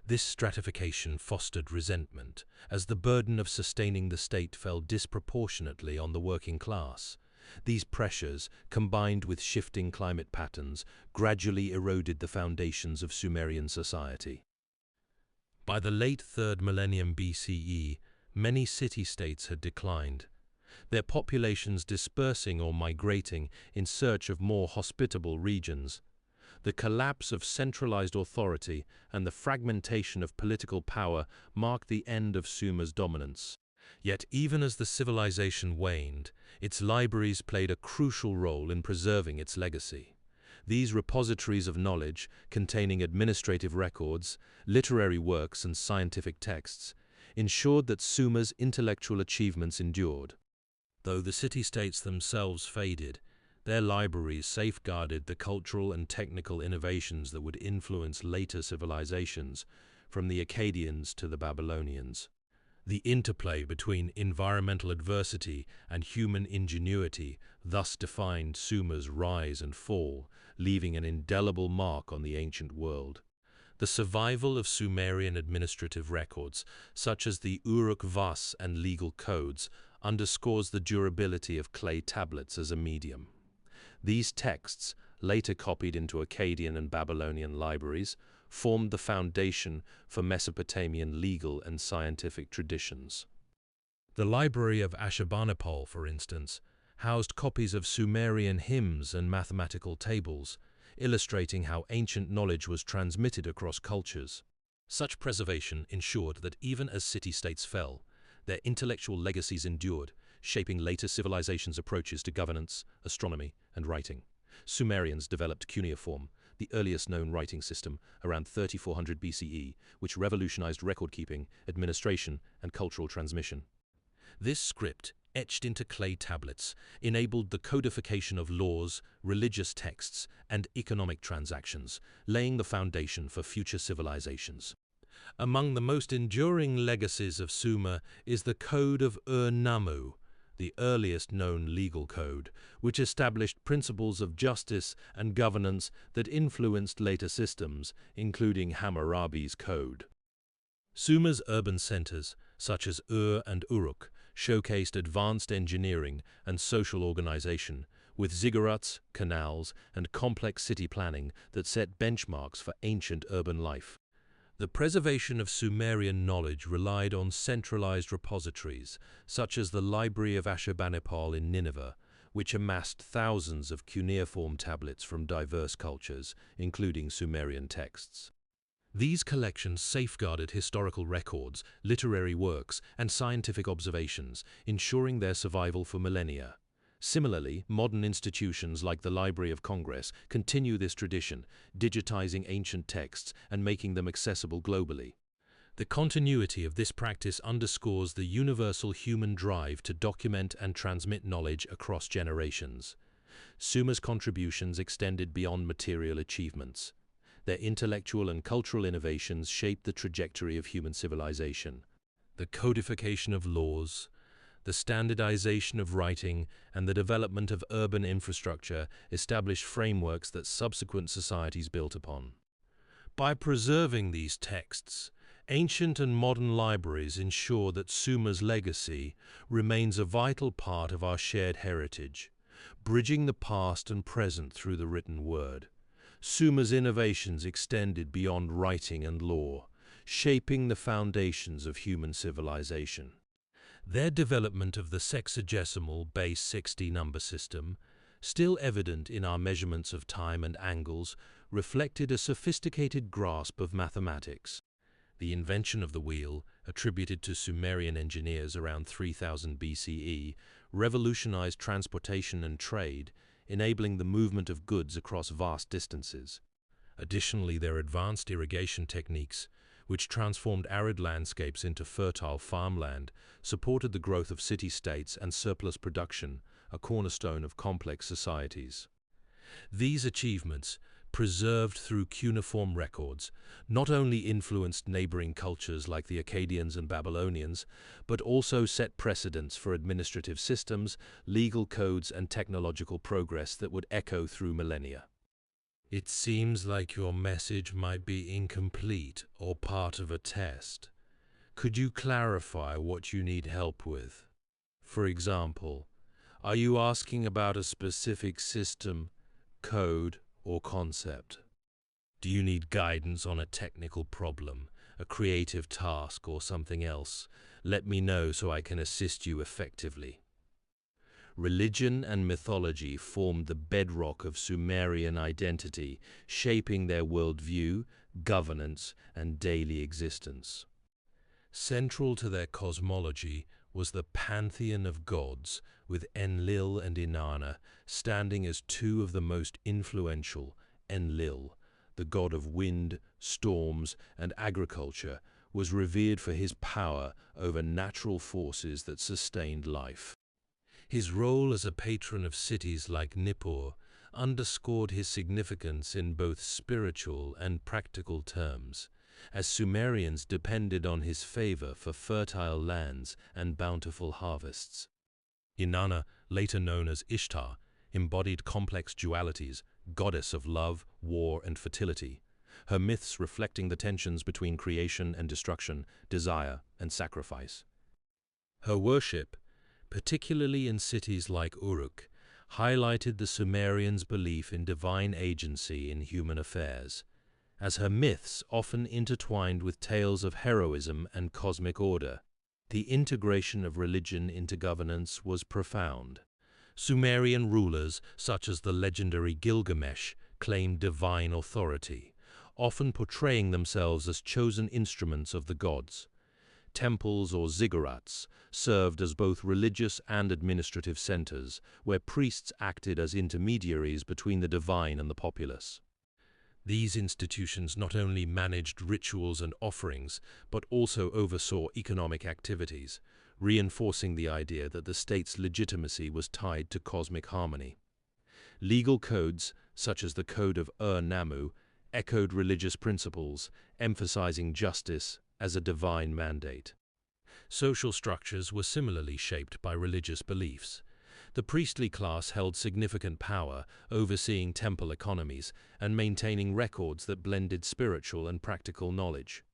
This stratification fostered resentment, as the burden of sustaining the state fell disproportionately on the working class. These pressures, combined with shifting climate patterns, gradually eroded the foundations of Sumerian society. By the late 3rd millennium BCE, many city-states had declined, their populations dispersing or migrating in search of more hospitable regions. The collapse of centralized authority and the fragmentation of political power marked the end of Sumer's dominance. Yet even as the civilization waned, its libraries played a crucial role in preserving its legacy. These repositories of knowledge, containing administrative records, literary works, and scientific texts, ensured that Sumer's intellectual achievements endured. Though the city-states themselves faded, their libraries safeguarded the cultural and technical innovations that would influence later civilizations, from the Akkadians to the Babylonians. The interplay between environmental adversity and human ingenuity thus defined Sumer's rise and fall, leaving an indelible mark on the ancient world. The survival of Sumerian administrative records, such as the Uruk-Vas and legal codes, underscores the durability of clay tablets as a medium. These texts, later copied into Akkadian and Babylonian libraries, formed the foundation for Mesopotamian legal and scientific traditions. The Library of Ashurbanipal, for instance, housed copies of Sumerian hymns and mathematical tables, illustrating how ancient knowledge was transmitted across cultures. Such preservation ensured that even as city-states fell, their intellectual legacies endured, shaping later civilizations' approaches to governance, astronomy, and writing. Sumerians developed cuneiform, the earliest known writing system, around 3400 BCE, which revolutionized record-keeping, administration, and cultural transmission. This script, etched into clay tablets, enabled the codification of laws, religious texts, and economic transactions, laying the foundation for future civilizations. Among the most enduring legacies of Sumer is the Code of Ur-Nammu, the earliest known legal code, which established principles of justice and governance that influenced later systems, including Hammurabi's code. Sumer's urban centers, such as Ur and Uruk, showcased advanced engineering and social organization, with ziggurats, canals, and complex city planning that set benchmarks for ancient urban life. The preservation of Sumerian knowledge relied on centralized repositories, such as the Library of Ashurbanipal in Nineveh, which amassed thousands of cuneiform tablets from diverse cultures, including Sumerian texts. These collections safeguarded historical records, literary works, and scientific observations, ensuring their survival for millennia. Similarly, modern institutions like the Library of Congress continue this tradition, digitizing ancient texts and making them accessible globally. The continuity of this practice underscores the universal human drive to document and transmit knowledge across generations. Sumer's contributions extended beyond material achievements. Their intellectual and cultural innovations shaped the trajectory of human civilization. The codification of laws, the standardization of writing, and the development of urban infrastructure established frameworks that subsequent societies built upon. By preserving these texts, ancient and modern libraries ensure that Sumer's legacy remains a vital part of our shared heritage, bridging the past and present through the written word. Sumer's innovations extended beyond writing and law, shaping the foundations of human civilization. Their development of the sexagesimal base 60 number system, still evident in our measurements of time and angles, reflected a sophisticated grasp of mathematics. The invention of the wheel, attributed to Sumerian engineers around 3000 BCE, revolutionized transportation and trade, enabling the movement of goods across vast distances. Additionally, their advanced irrigation techniques, which transformed arid landscapes into fertile farmland, supported the growth of city-states and surplus production, a cornerstone of complex societies. These achievements, preserved through cuneiform records, not only influenced neighboring cultures like the Akkadians and Babylonians, but also set precedents for administrative systems, legal codes, and technological progress that would echo through millennia. It seems like your message might be incomplete or part of a test. Could you clarify what you need help with? For example, are you asking about a specific system, code, or concept? Do you need guidance on a technical problem, a creative task, or something else? Let me know so I can assist you effectively. Religion and mythology formed the bedrock of Sumerian identity, shaping their worldview, governance, and daily existence. Central to their cosmology was the pantheon of gods, with Enlil and Inanna standing as two of the most influential. Enlil, the god of wind, storms, and agriculture, was revered for his power over natural forces that sustained life. His role as a patron of cities like Nippur underscored his significance in both spiritual and practical terms, as Sumerians depended on his favor for fertile lands and bountiful harvests. Inanna, later known as Ishtar, embodied complex dualities, goddess of love, war, and fertility, her myths reflecting the tensions between creation and destruction, desire and sacrifice. Her worship, particularly in cities like Uruk, highlighted the Sumerians' belief in divine agency in human affairs, as her myths often intertwined with tales of heroism and cosmic order. The integration of religion into governance was profound. Sumerian rulers, such as the legendary Gilgamesh, claimed divine authority, often portraying themselves as chosen instruments of the gods. Temples or ziggurats served as both religious and administrative centers, where priests acted as intermediaries between the divine and the populace. These institutions not only managed rituals and offerings, but also oversaw economic activities, reinforcing the idea that the state's legitimacy was tied to cosmic harmony. Legal codes, such as the Code of Ur-Nammu, echoed religious principles, emphasizing justice as a divine mandate. Social structures were similarly shaped by religious beliefs. The priestly class held significant power, overseeing temple economies and maintaining records that blended spiritual and practical knowledge.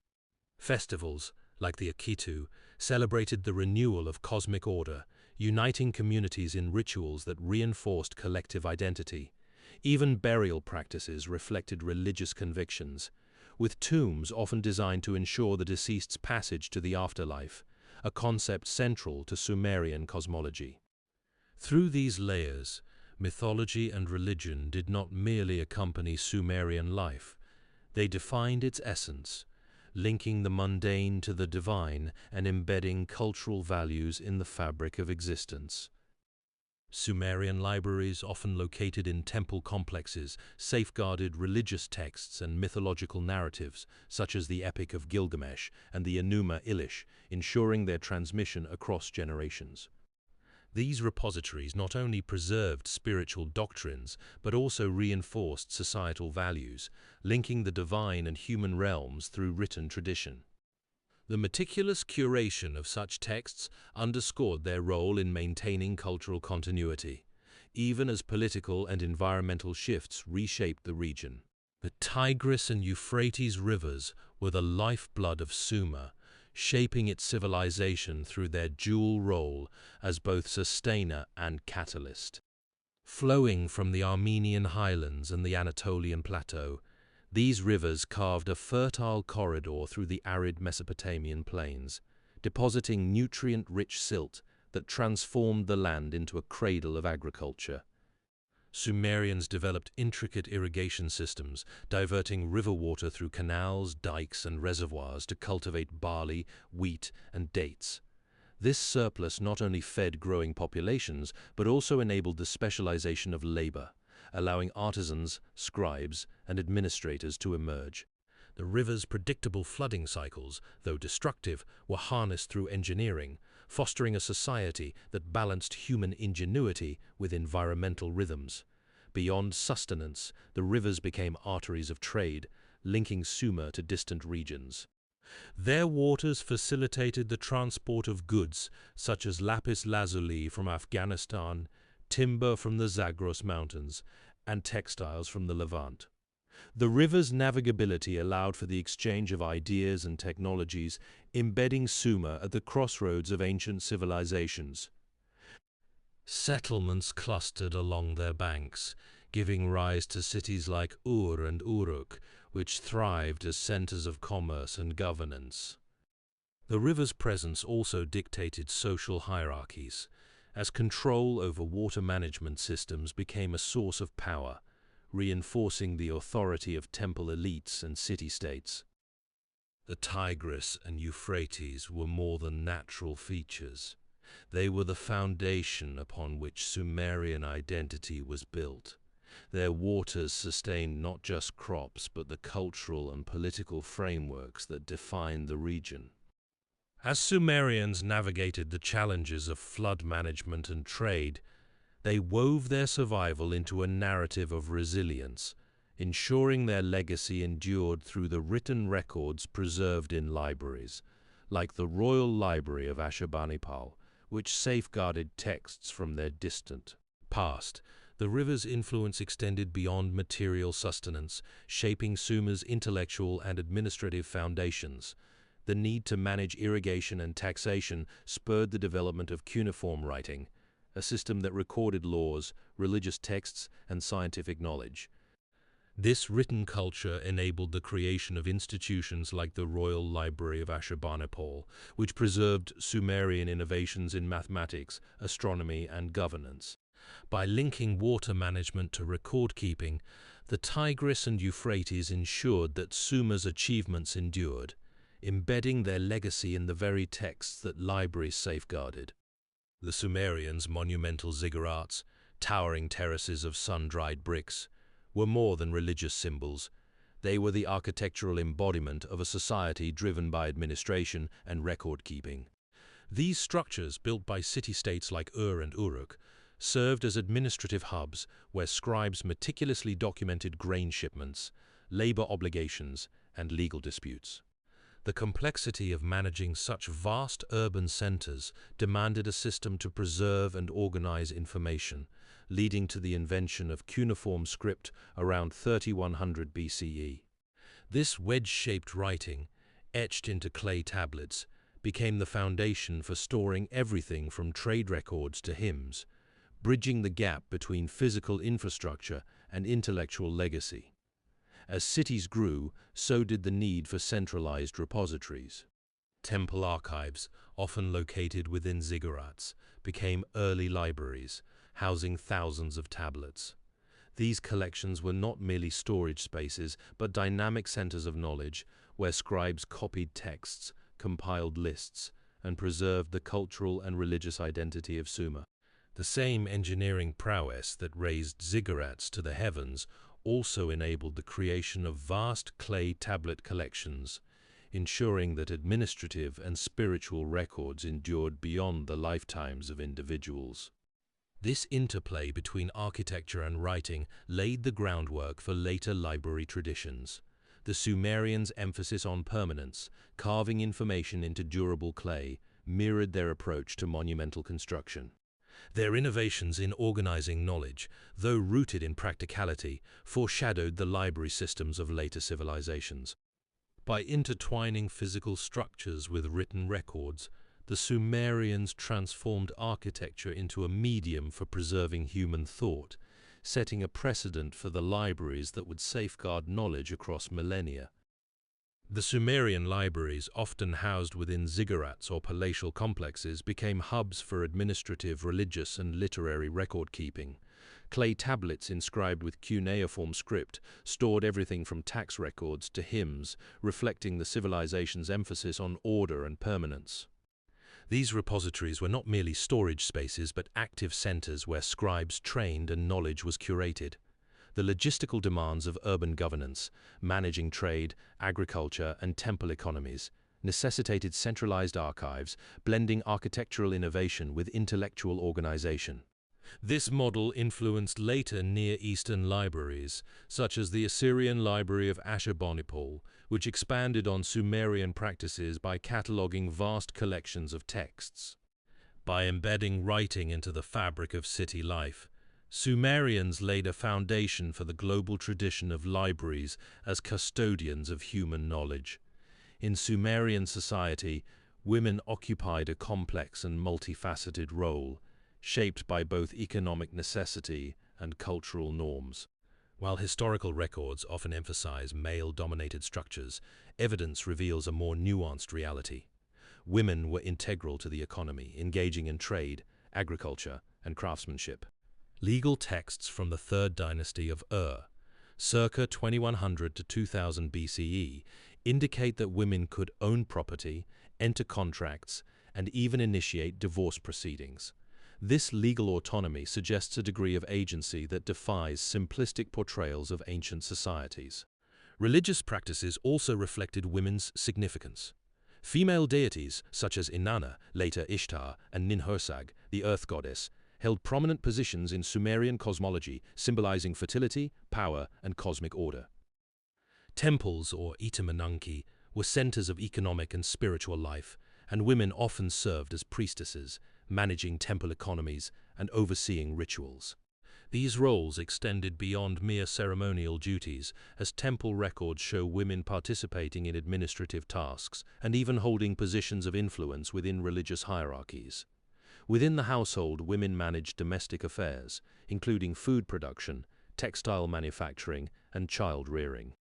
Festivals, like the Akitu, celebrated the renewal of cosmic order, uniting communities in rituals that reinforced collective identity. Even burial practices reflected religious convictions, with tombs often designed to ensure the deceased's passage to the afterlife, a concept central to Sumerian cosmology. Through these layers, mythology and religion did not merely accompany Sumerian life, they defined its essence, linking the mundane to the divine and embedding cultural values in the fabric of existence. Sumerian libraries, often located in temple complexes, safeguarded religious texts and mythological narratives, such as the Epic of Gilgamesh and the Enuma Elish, ensuring their transmission across generations. These repositories not only preserved spiritual doctrines, but also reinforced societal values, linking the divine and human realms through written tradition. The meticulous curation of such texts underscored their role in maintaining cultural continuity, even as political and environmental shifts reshaped the region. The Tigris and Euphrates rivers were the lifeblood of Sumer, shaping its civilization through their dual role as both sustainer and catalyst. Flowing from the Armenian highlands and the Anatolian plateau, these rivers carved a fertile corridor through the arid Mesopotamian plains, depositing nutrient-rich silt that transformed the land into a cradle of agriculture. Sumerians developed intricate irrigation systems, diverting river water through canals, dikes, and reservoirs to cultivate barley, wheat, and dates. This surplus not only fed growing populations, but also enabled the specialization of labor, allowing artisans, scribes, and administrators to emerge. The river's predictable flooding cycles, though destructive, were harnessed through engineering, fostering a society that balanced human ingenuity with environmental rhythms. Beyond sustenance, the rivers became arteries of trade, linking Sumer to distant regions. Their waters facilitated the transport of goods such as lapis lazuli from Afghanistan, timber from the Zagros Mountains, and textiles from the Levant. The river's navigability allowed for the exchange of ideas and technologies, embedding Sumer at the crossroads of ancient civilizations. Settlements clustered along their banks, giving rise to cities like Ur and Uruk, which thrived as centers of commerce and governance. The river's presence also dictated social hierarchies. as control over water management systems became a source of power, reinforcing the authority of temple elites and city-states. The Tigris and Euphrates were more than natural features. They were the foundation upon which Sumerian identity was built. Their waters sustained not just crops but the cultural and political frameworks that defined the region. As Sumerians navigated the challenges of flood management and trade, they wove their survival into a narrative of resilience, ensuring their legacy endured through the written records preserved in libraries, like the Royal Library of Ashurbanipal, which safeguarded texts from their distant past. The river's influence extended beyond material sustenance, shaping Sumer's intellectual and administrative foundations. The need to manage irrigation and taxation spurred the development of cuneiform writing, a system that recorded laws, religious texts, and scientific knowledge. This written culture enabled the creation of institutions like the Royal Library of Ashurbanipal, which preserved Sumerian innovations in mathematics, astronomy, and governance. By linking water management to record-keeping, the Tigris and Euphrates ensured that Sumer's achievements endured, embedding their legacy in the very texts that libraries safeguarded. The Sumerians' monumental ziggurats, towering terraces of sun-dried bricks, were more than religious symbols. They were the architectural embodiment of a society driven by administration and record-keeping. These structures, built by city-states like Ur and Uruk, served as administrative hubs where scribes meticulously documented grain shipments, labor obligations, and legal disputes. The complexity of managing such vast urban centers demanded a system to preserve and organize information, leading to the invention of cuneiform script around 3100 BCE. This wedge-shaped writing, etched into clay tablets, became the foundation for storing everything from trade records to hymns, bridging the gap between physical infrastructure and intellectual legacy. As cities grew, so did the need for centralized repositories. Temple archives, often located within ziggurats, became early libraries, housing thousands of tablets. These collections were not merely storage spaces, but dynamic centers of knowledge, where scribes copied texts, compiled lists, and preserved the cultural and religious identity of Sumer. The same engineering prowess that raised ziggurats to the heavens also enabled the creation of vast clay tablet collections, ensuring that administrative and spiritual records endured beyond the lifetimes of individuals. This interplay between architecture and writing laid the groundwork for later library traditions. The Sumerians' emphasis on permanence, carving information into durable clay, mirrored their approach to monumental construction. Their innovations in organizing knowledge, though rooted in practicality, foreshadowed the library systems of later civilizations. By intertwining physical structures with written records, the Sumerians transformed architecture into a medium for preserving human thought, setting a precedent for the libraries that would safeguard knowledge across millennia. The Sumerian libraries, often housed within ziggurats or palatial complexes, became hubs for administrative, religious, and literary record-keeping. Clay tablets inscribed with cuneiform script stored everything from tax records to hymns, reflecting the civilization's emphasis on order and permanence. These repositories were not merely storage spaces, but active centers where scribes trained and knowledge was curated. The logistical demands of urban governance, managing trade, agriculture, and temple economies, necessitated centralized archives, blending architectural innovation with intellectual organization. This model influenced later Near Eastern libraries, such as the Assyrian Library of Ashurbanipal, which expanded on Sumerian practices by cataloging vast collections of texts. By embedding writing into the fabric of city life, Sumerians laid a foundation for the global tradition of libraries as custodians of human knowledge. In Sumerian society, women occupied a complex and multifaceted role, shaped by both economic necessity and cultural norms. While historical records often emphasize male-dominated structures, evidence reveals a more nuanced reality. Women were integral to the economy, engaging in trade, agriculture, and craftsmanship. Legal texts from the Third Dynasty of Ur, circa 2100 to 2000 BCE, indicate that women could own property, enter contracts, and even initiate divorce proceedings. This legal autonomy suggests a degree of agency that defies simplistic portrayals of ancient societies. Religious practices also reflected women's significance. Female deities, such as Inanna, later Ishtar, and Ninhursag, the earth goddess, held prominent positions in Sumerian cosmology, symbolizing fertility, power, and cosmic order. Temples, or Itamananki, were centers of economic and spiritual life, and women often served as priestesses, managing temple economies and overseeing rituals. These roles extended beyond mere ceremonial duties, as temple records show women participating in administrative tasks and even holding positions of influence within religious hierarchies. Within the household, women managed domestic affairs, including food production, textile manufacturing, and child rearing.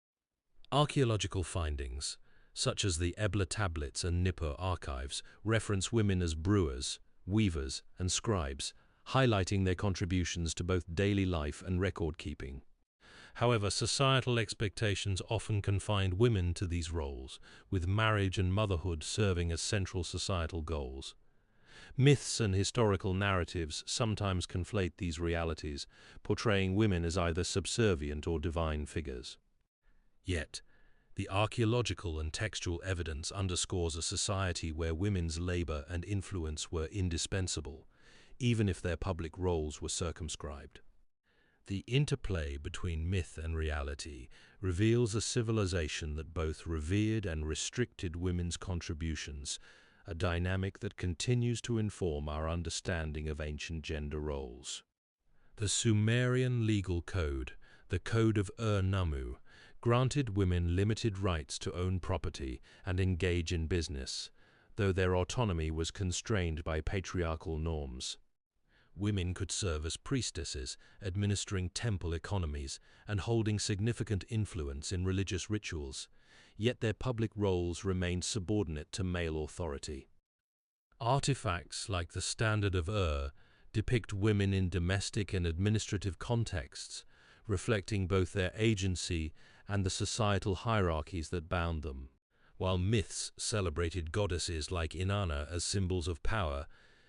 Archaeological findings, such as the Ebla tablets and Nippur archives, reference women as brewers, weavers, and scribes, highlighting their contributions to both daily life and record-keeping. However, societal expectations often confined women to these roles, with marriage and motherhood serving as central societal goals. Myths and historical narratives sometimes conflate these realities, portraying women as either subservient or divine figures. Yet, the archaeological and textual evidence underscores a society where women's labor and influence were indispensable, even if their public roles were circumscribed. The interplay between myth and reality reveals a civilization that both revered and restricted women's contributions, a dynamic that continues to inform our understanding of ancient gender roles. The Sumerian legal code, the Code of Ur-Nammu, granted women limited rights to own property and engage in business, though their autonomy was constrained by patriarchal norms. Women could serve as priestesses, administering temple economies and holding significant influence in religious rituals, yet their public roles remained subordinate to male authority. Artifacts like the Standard of Ur depict women in domestic and administrative contexts, reflecting both their agency and the societal hierarchies that bound them. While myths celebrated goddesses like Inanna as symbols of power,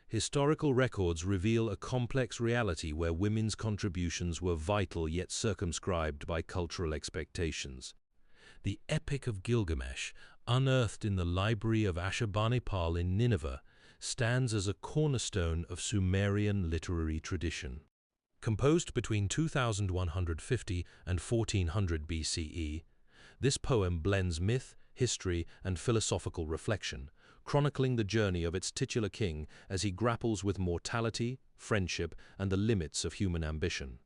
historical records reveal a complex reality where women's contributions were vital yet circumscribed by cultural expectations. The Epic of Gilgamesh, unearthed in the library of Ashurbanipal in Nineveh, stands as a cornerstone of Sumerian literary tradition. Composed between 2150 and 1400 BCE, this poem blends myth, history, and philosophical reflection, chronicling the journey of its titular king as he grapples with mortality, friendship, and the limits of human ambition.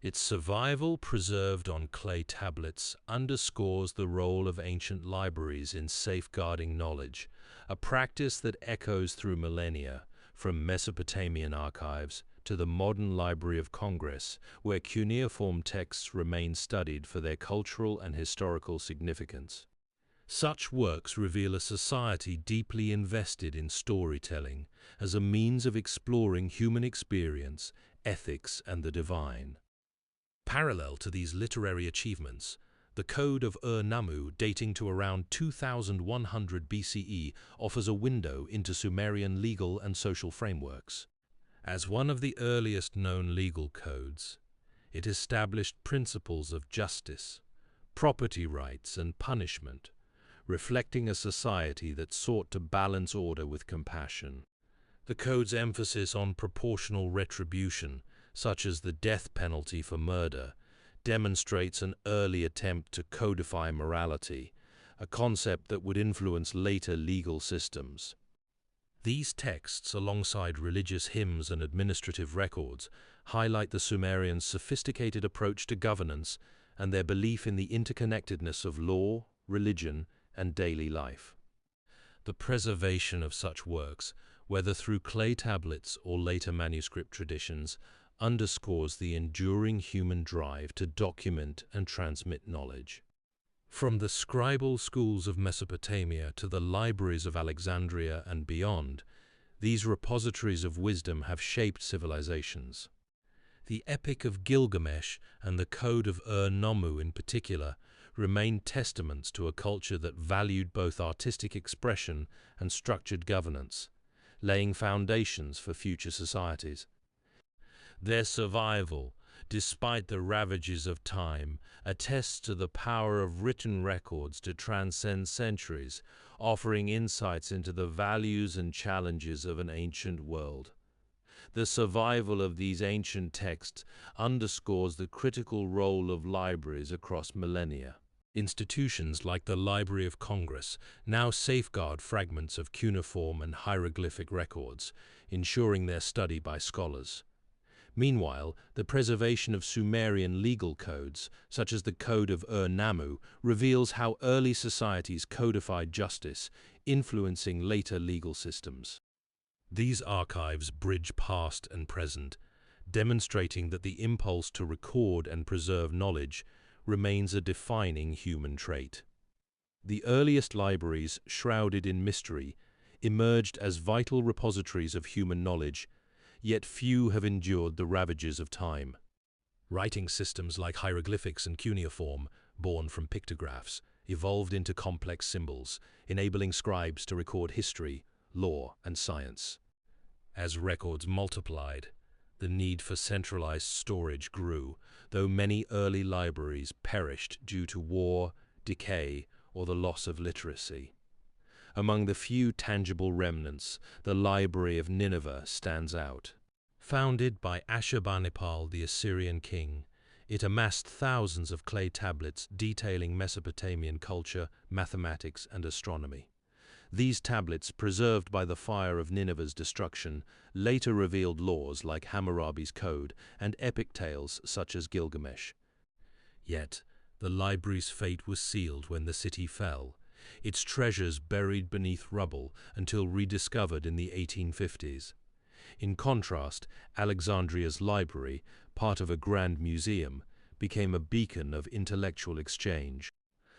Its survival, preserved on clay tablets, underscores the role of ancient libraries in safeguarding knowledge, a practice that echoes through millennia, from Mesopotamian archives to the modern Library of Congress, where cuneiform texts remain studied for their cultural and historical significance. Such works reveal a society deeply invested in storytelling as a means of exploring human experience, ethics, and the divine. Parallel to these literary achievements, the Code of Ur-Nammu, dating to around 2100 BCE, offers a window into Sumerian legal and social frameworks. As one of the earliest known legal codes, it established principles of justice, property rights, and punishment, reflecting a society that sought to balance order with compassion. The code's emphasis on proportional retribution, such as the death penalty for murder, demonstrates an early attempt to codify morality, a concept that would influence later legal systems. These texts, alongside religious hymns and administrative records, highlight the Sumerians' sophisticated approach to governance and their belief in the interconnectedness of law, religion, and daily life. The preservation of such works, whether through clay tablets or later manuscript traditions, underscores the enduring human drive to document and transmit knowledge. From the scribal schools of Mesopotamia to the libraries of Alexandria and beyond, These repositories of wisdom have shaped civilizations. The Epic of Gilgamesh and the Code of Ur-Nammu in particular remain testaments to a culture that valued both artistic expression and structured governance, laying foundations for future societies. Their survival, despite the ravages of time, attests to the power of written records to transcend centuries, offering insights into the values and challenges of an ancient world. The survival of these ancient texts underscores the critical role of libraries across millennia. Institutions like the Library of Congress now safeguard fragments of cuneiform and hieroglyphic records, ensuring their study by scholars. Meanwhile, the preservation of Sumerian legal codes, such as the Code of Ur-Nammu, reveals how early societies codified justice, influencing later legal systems. These archives bridge past and present, demonstrating that the impulse to record and preserve knowledge remains a defining human trait. The earliest libraries, shrouded in mystery, emerged as vital repositories of human knowledge, yet few have endured the ravages of time. Writing systems like hieroglyphics and cuneiform, born from pictographs, evolved into complex symbols, enabling scribes to record history, law, and science. As records multiplied, the need for centralized storage grew, though many early libraries perished due to war, decay, or the loss of literacy. Among the few tangible remnants, the Library of Nineveh stands out. Founded by Ashurbanipal, the Assyrian king, it amassed thousands of clay tablets detailing Mesopotamian culture, mathematics, and astronomy. These tablets, preserved by the fire of Nineveh's destruction, later revealed laws like Hammurabi's Code and epic tales such as Gilgamesh. Yet, the library's fate was sealed when the city fell, its treasures buried beneath rubble until rediscovered in the 1850s. In contrast, Alexandria's library, part of a grand museum, became a beacon of intellectual exchange.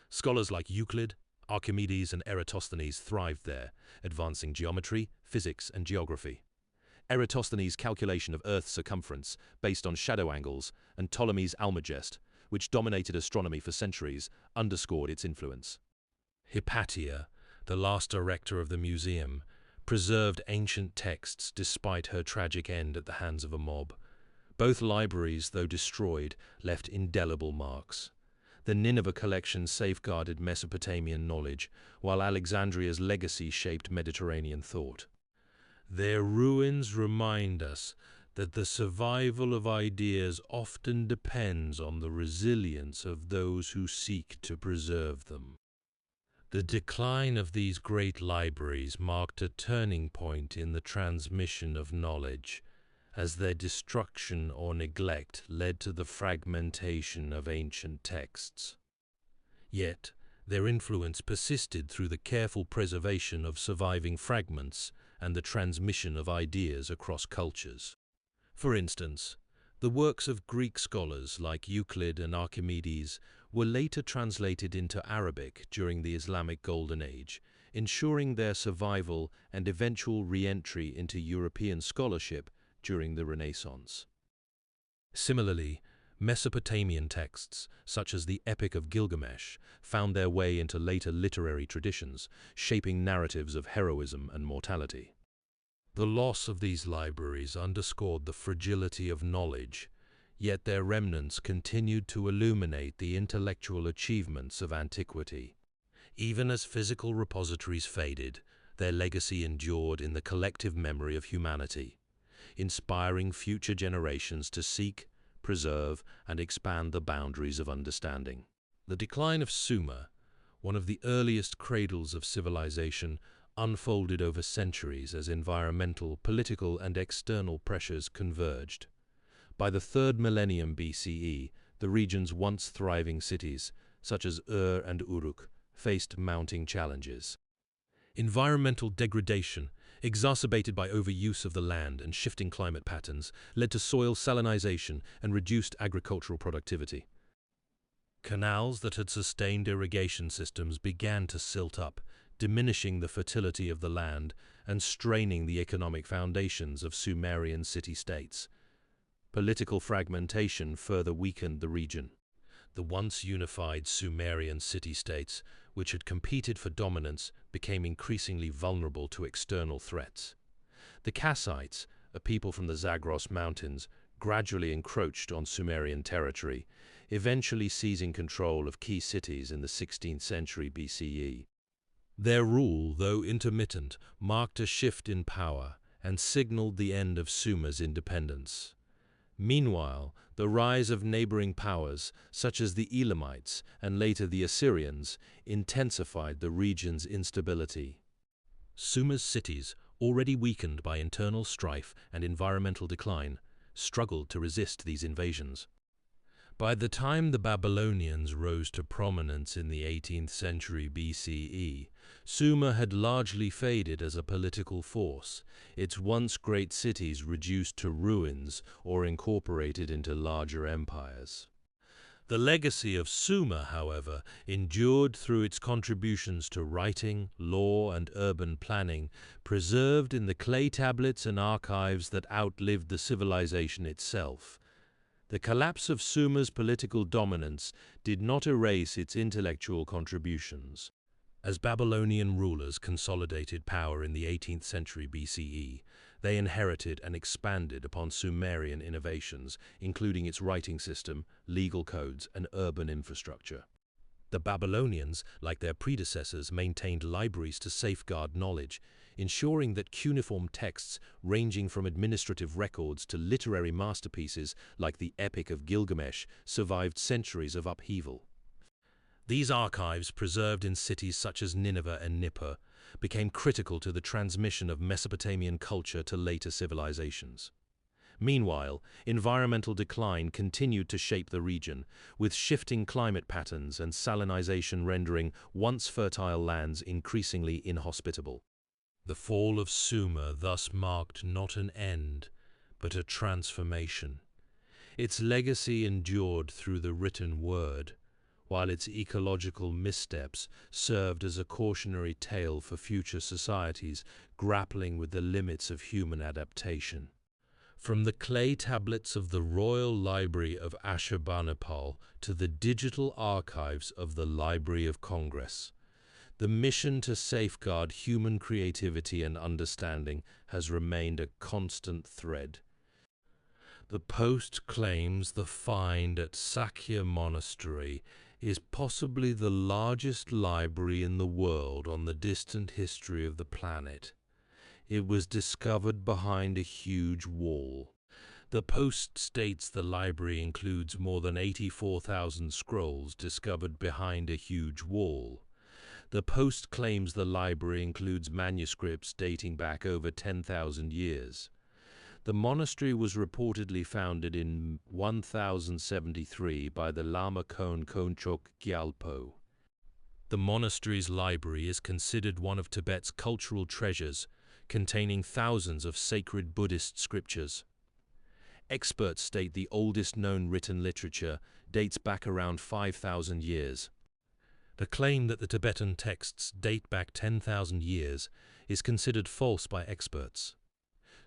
Scholars like Euclid, Archimedes, and Eratosthenes thrived there, advancing geometry, physics, and geography. Eratosthenes' calculation of Earth's circumference, based on shadow angles, and Ptolemy's Almagest, which dominated astronomy for centuries, underscored its influence. Hypatia, the last director of the museum, preserved ancient texts despite her tragic end at the hands of a mob. Both libraries, though destroyed, left indelible marks. The Nineveh collection safeguarded Mesopotamian knowledge, while Alexandria's legacy shaped Mediterranean thought. Their ruins remind us that the survival of ideas often depends on the resilience of those who seek to preserve them. The decline of these great libraries marked a turning point in the transmission of knowledge, as their destruction or neglect led to the fragmentation of ancient texts. Yet, their influence persisted through the careful preservation of surviving fragments and the transmission of ideas across cultures. For instance, the works of Greek scholars like Euclid and Archimedes were later translated into Arabic during the Islamic Golden Age, ensuring their survival and eventual re-entry into European scholarship during the Renaissance. Similarly, Mesopotamian texts, such as the Epic of Gilgamesh, found their way into later literary traditions, shaping narratives of heroism and mortality. The loss of these libraries underscored the fragility of knowledge, yet their remnants continued to illuminate the intellectual achievements of antiquity. Even as physical repositories faded, their legacy endured in the collective memory of humanity, inspiring future generations to seek, preserve, and expand the boundaries of understanding. The decline of Sumer, one of the earliest cradles of civilization, unfolded over centuries as environmental, political, and external pressures converged. By the 3rd millennium BCE, the region's once thriving cities, such as Ur and Uruk, faced mounting challenges. Environmental degradation, exacerbated by overuse of the land and shifting climate patterns, led to soil salinization and reduced agricultural productivity. Canals that had sustained irrigation systems began to silt up, diminishing the fertility of the land and straining the economic foundations of Sumerian city-states. Political fragmentation further weakened the region. The once unified Sumerian city-states, which had competed for dominance, became increasingly vulnerable to external threats. The Kassites, a people from the Zagros Mountains, gradually encroached on Sumerian territory, eventually seizing control of key cities in the 16th century BCE. Their rule, though intermittent, marked a shift in power and signaled the end of Sumer's independence. Meanwhile, the rise of neighboring powers, such as the Elamites and later the Assyrians, intensified the region's instability. Sumer's cities, already weakened by internal strife and environmental decline, struggled to resist these invasions. By the time the Babylonians rose to prominence in the 18th century BCE, Sumer had largely faded as a political force, its once great cities reduced to ruins or incorporated into larger empires. The legacy of Sumer, however, endured through its contributions to writing, law, and urban planning, preserved in the clay tablets and archives that outlived the civilization itself. The collapse of Sumer's political dominance did not erase its intellectual contributions. As Babylonian rulers consolidated power in the 18th century BCE, they inherited and expanded upon Sumerian innovations, including its writing system, legal codes, and urban infrastructure. The Babylonians, like their predecessors, maintained libraries to safeguard knowledge, ensuring that cuneiform texts ranging from administrative records to literary masterpieces like the Epic of Gilgamesh survived centuries of upheaval. These archives, preserved in cities such as Nineveh and Nippur, became critical to the transmission of Mesopotamian culture to later civilizations. Meanwhile, environmental decline continued to shape the region, with shifting climate patterns and salinization rendering once fertile lands increasingly inhospitable. The fall of Sumer thus marked not an end, but a transformation. Its legacy endured through the written word, while its ecological missteps served as a cautionary tale for future societies grappling with the limits of human adaptation. From the clay tablets of the Royal Library of Ashurbanipal to the digital archives of the Library of Congress, the mission to safeguard human creativity and understanding has remained a constant thread. The Post claims the find at Sakya Monastery is possibly the largest library in the world on the distant history of the planet. It was discovered behind a huge wall. The Post states the library includes more than 84,000 scrolls discovered behind a huge wall. The Post claims the library includes manuscripts dating back over 10,000 years. The monastery was reportedly founded in 1073 by the Lama Khön Könchok Gyalpo. The monastery's library is considered one of Tibet's cultural treasures, containing thousands of sacred Buddhist scriptures. Experts state the oldest known written literature dates back around 5,000 years. The claim that the Tibetan texts date back 10,000 years is considered false by experts.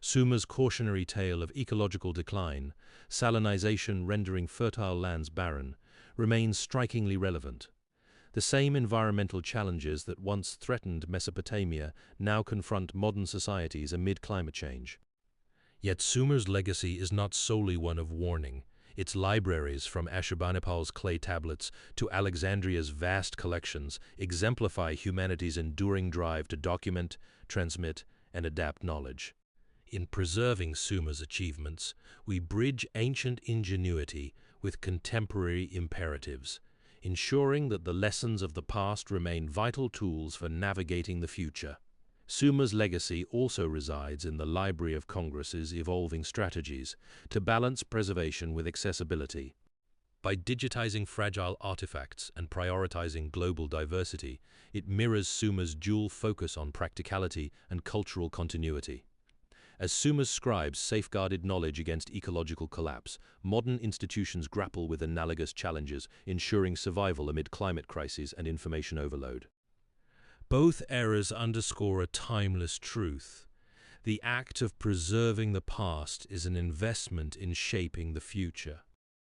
Sumer's cautionary tale of ecological decline, salinization rendering fertile lands barren, remains strikingly relevant. The same environmental challenges that once threatened Mesopotamia now confront modern societies amid climate change. Yet Sumer's legacy is not solely one of warning. Its libraries, from Ashurbanipal's clay tablets to Alexandria's vast collections, exemplify humanity's enduring drive to document, transmit, and adapt knowledge. In preserving Sumer's achievements, we bridge ancient ingenuity with contemporary imperatives, ensuring that the lessons of the past remain vital tools for navigating the future. Sumer's legacy also resides in the Library of Congress's evolving strategies to balance preservation with accessibility. By digitizing fragile artifacts and prioritizing global diversity, it mirrors Sumer's dual focus on practicality and cultural continuity. As Sumer's scribes safeguarded knowledge against ecological collapse, modern institutions grapple with analogous challenges, ensuring survival amid climate crises and information overload. Both eras underscore a timeless truth. The act of preserving the past is an investment in shaping the future.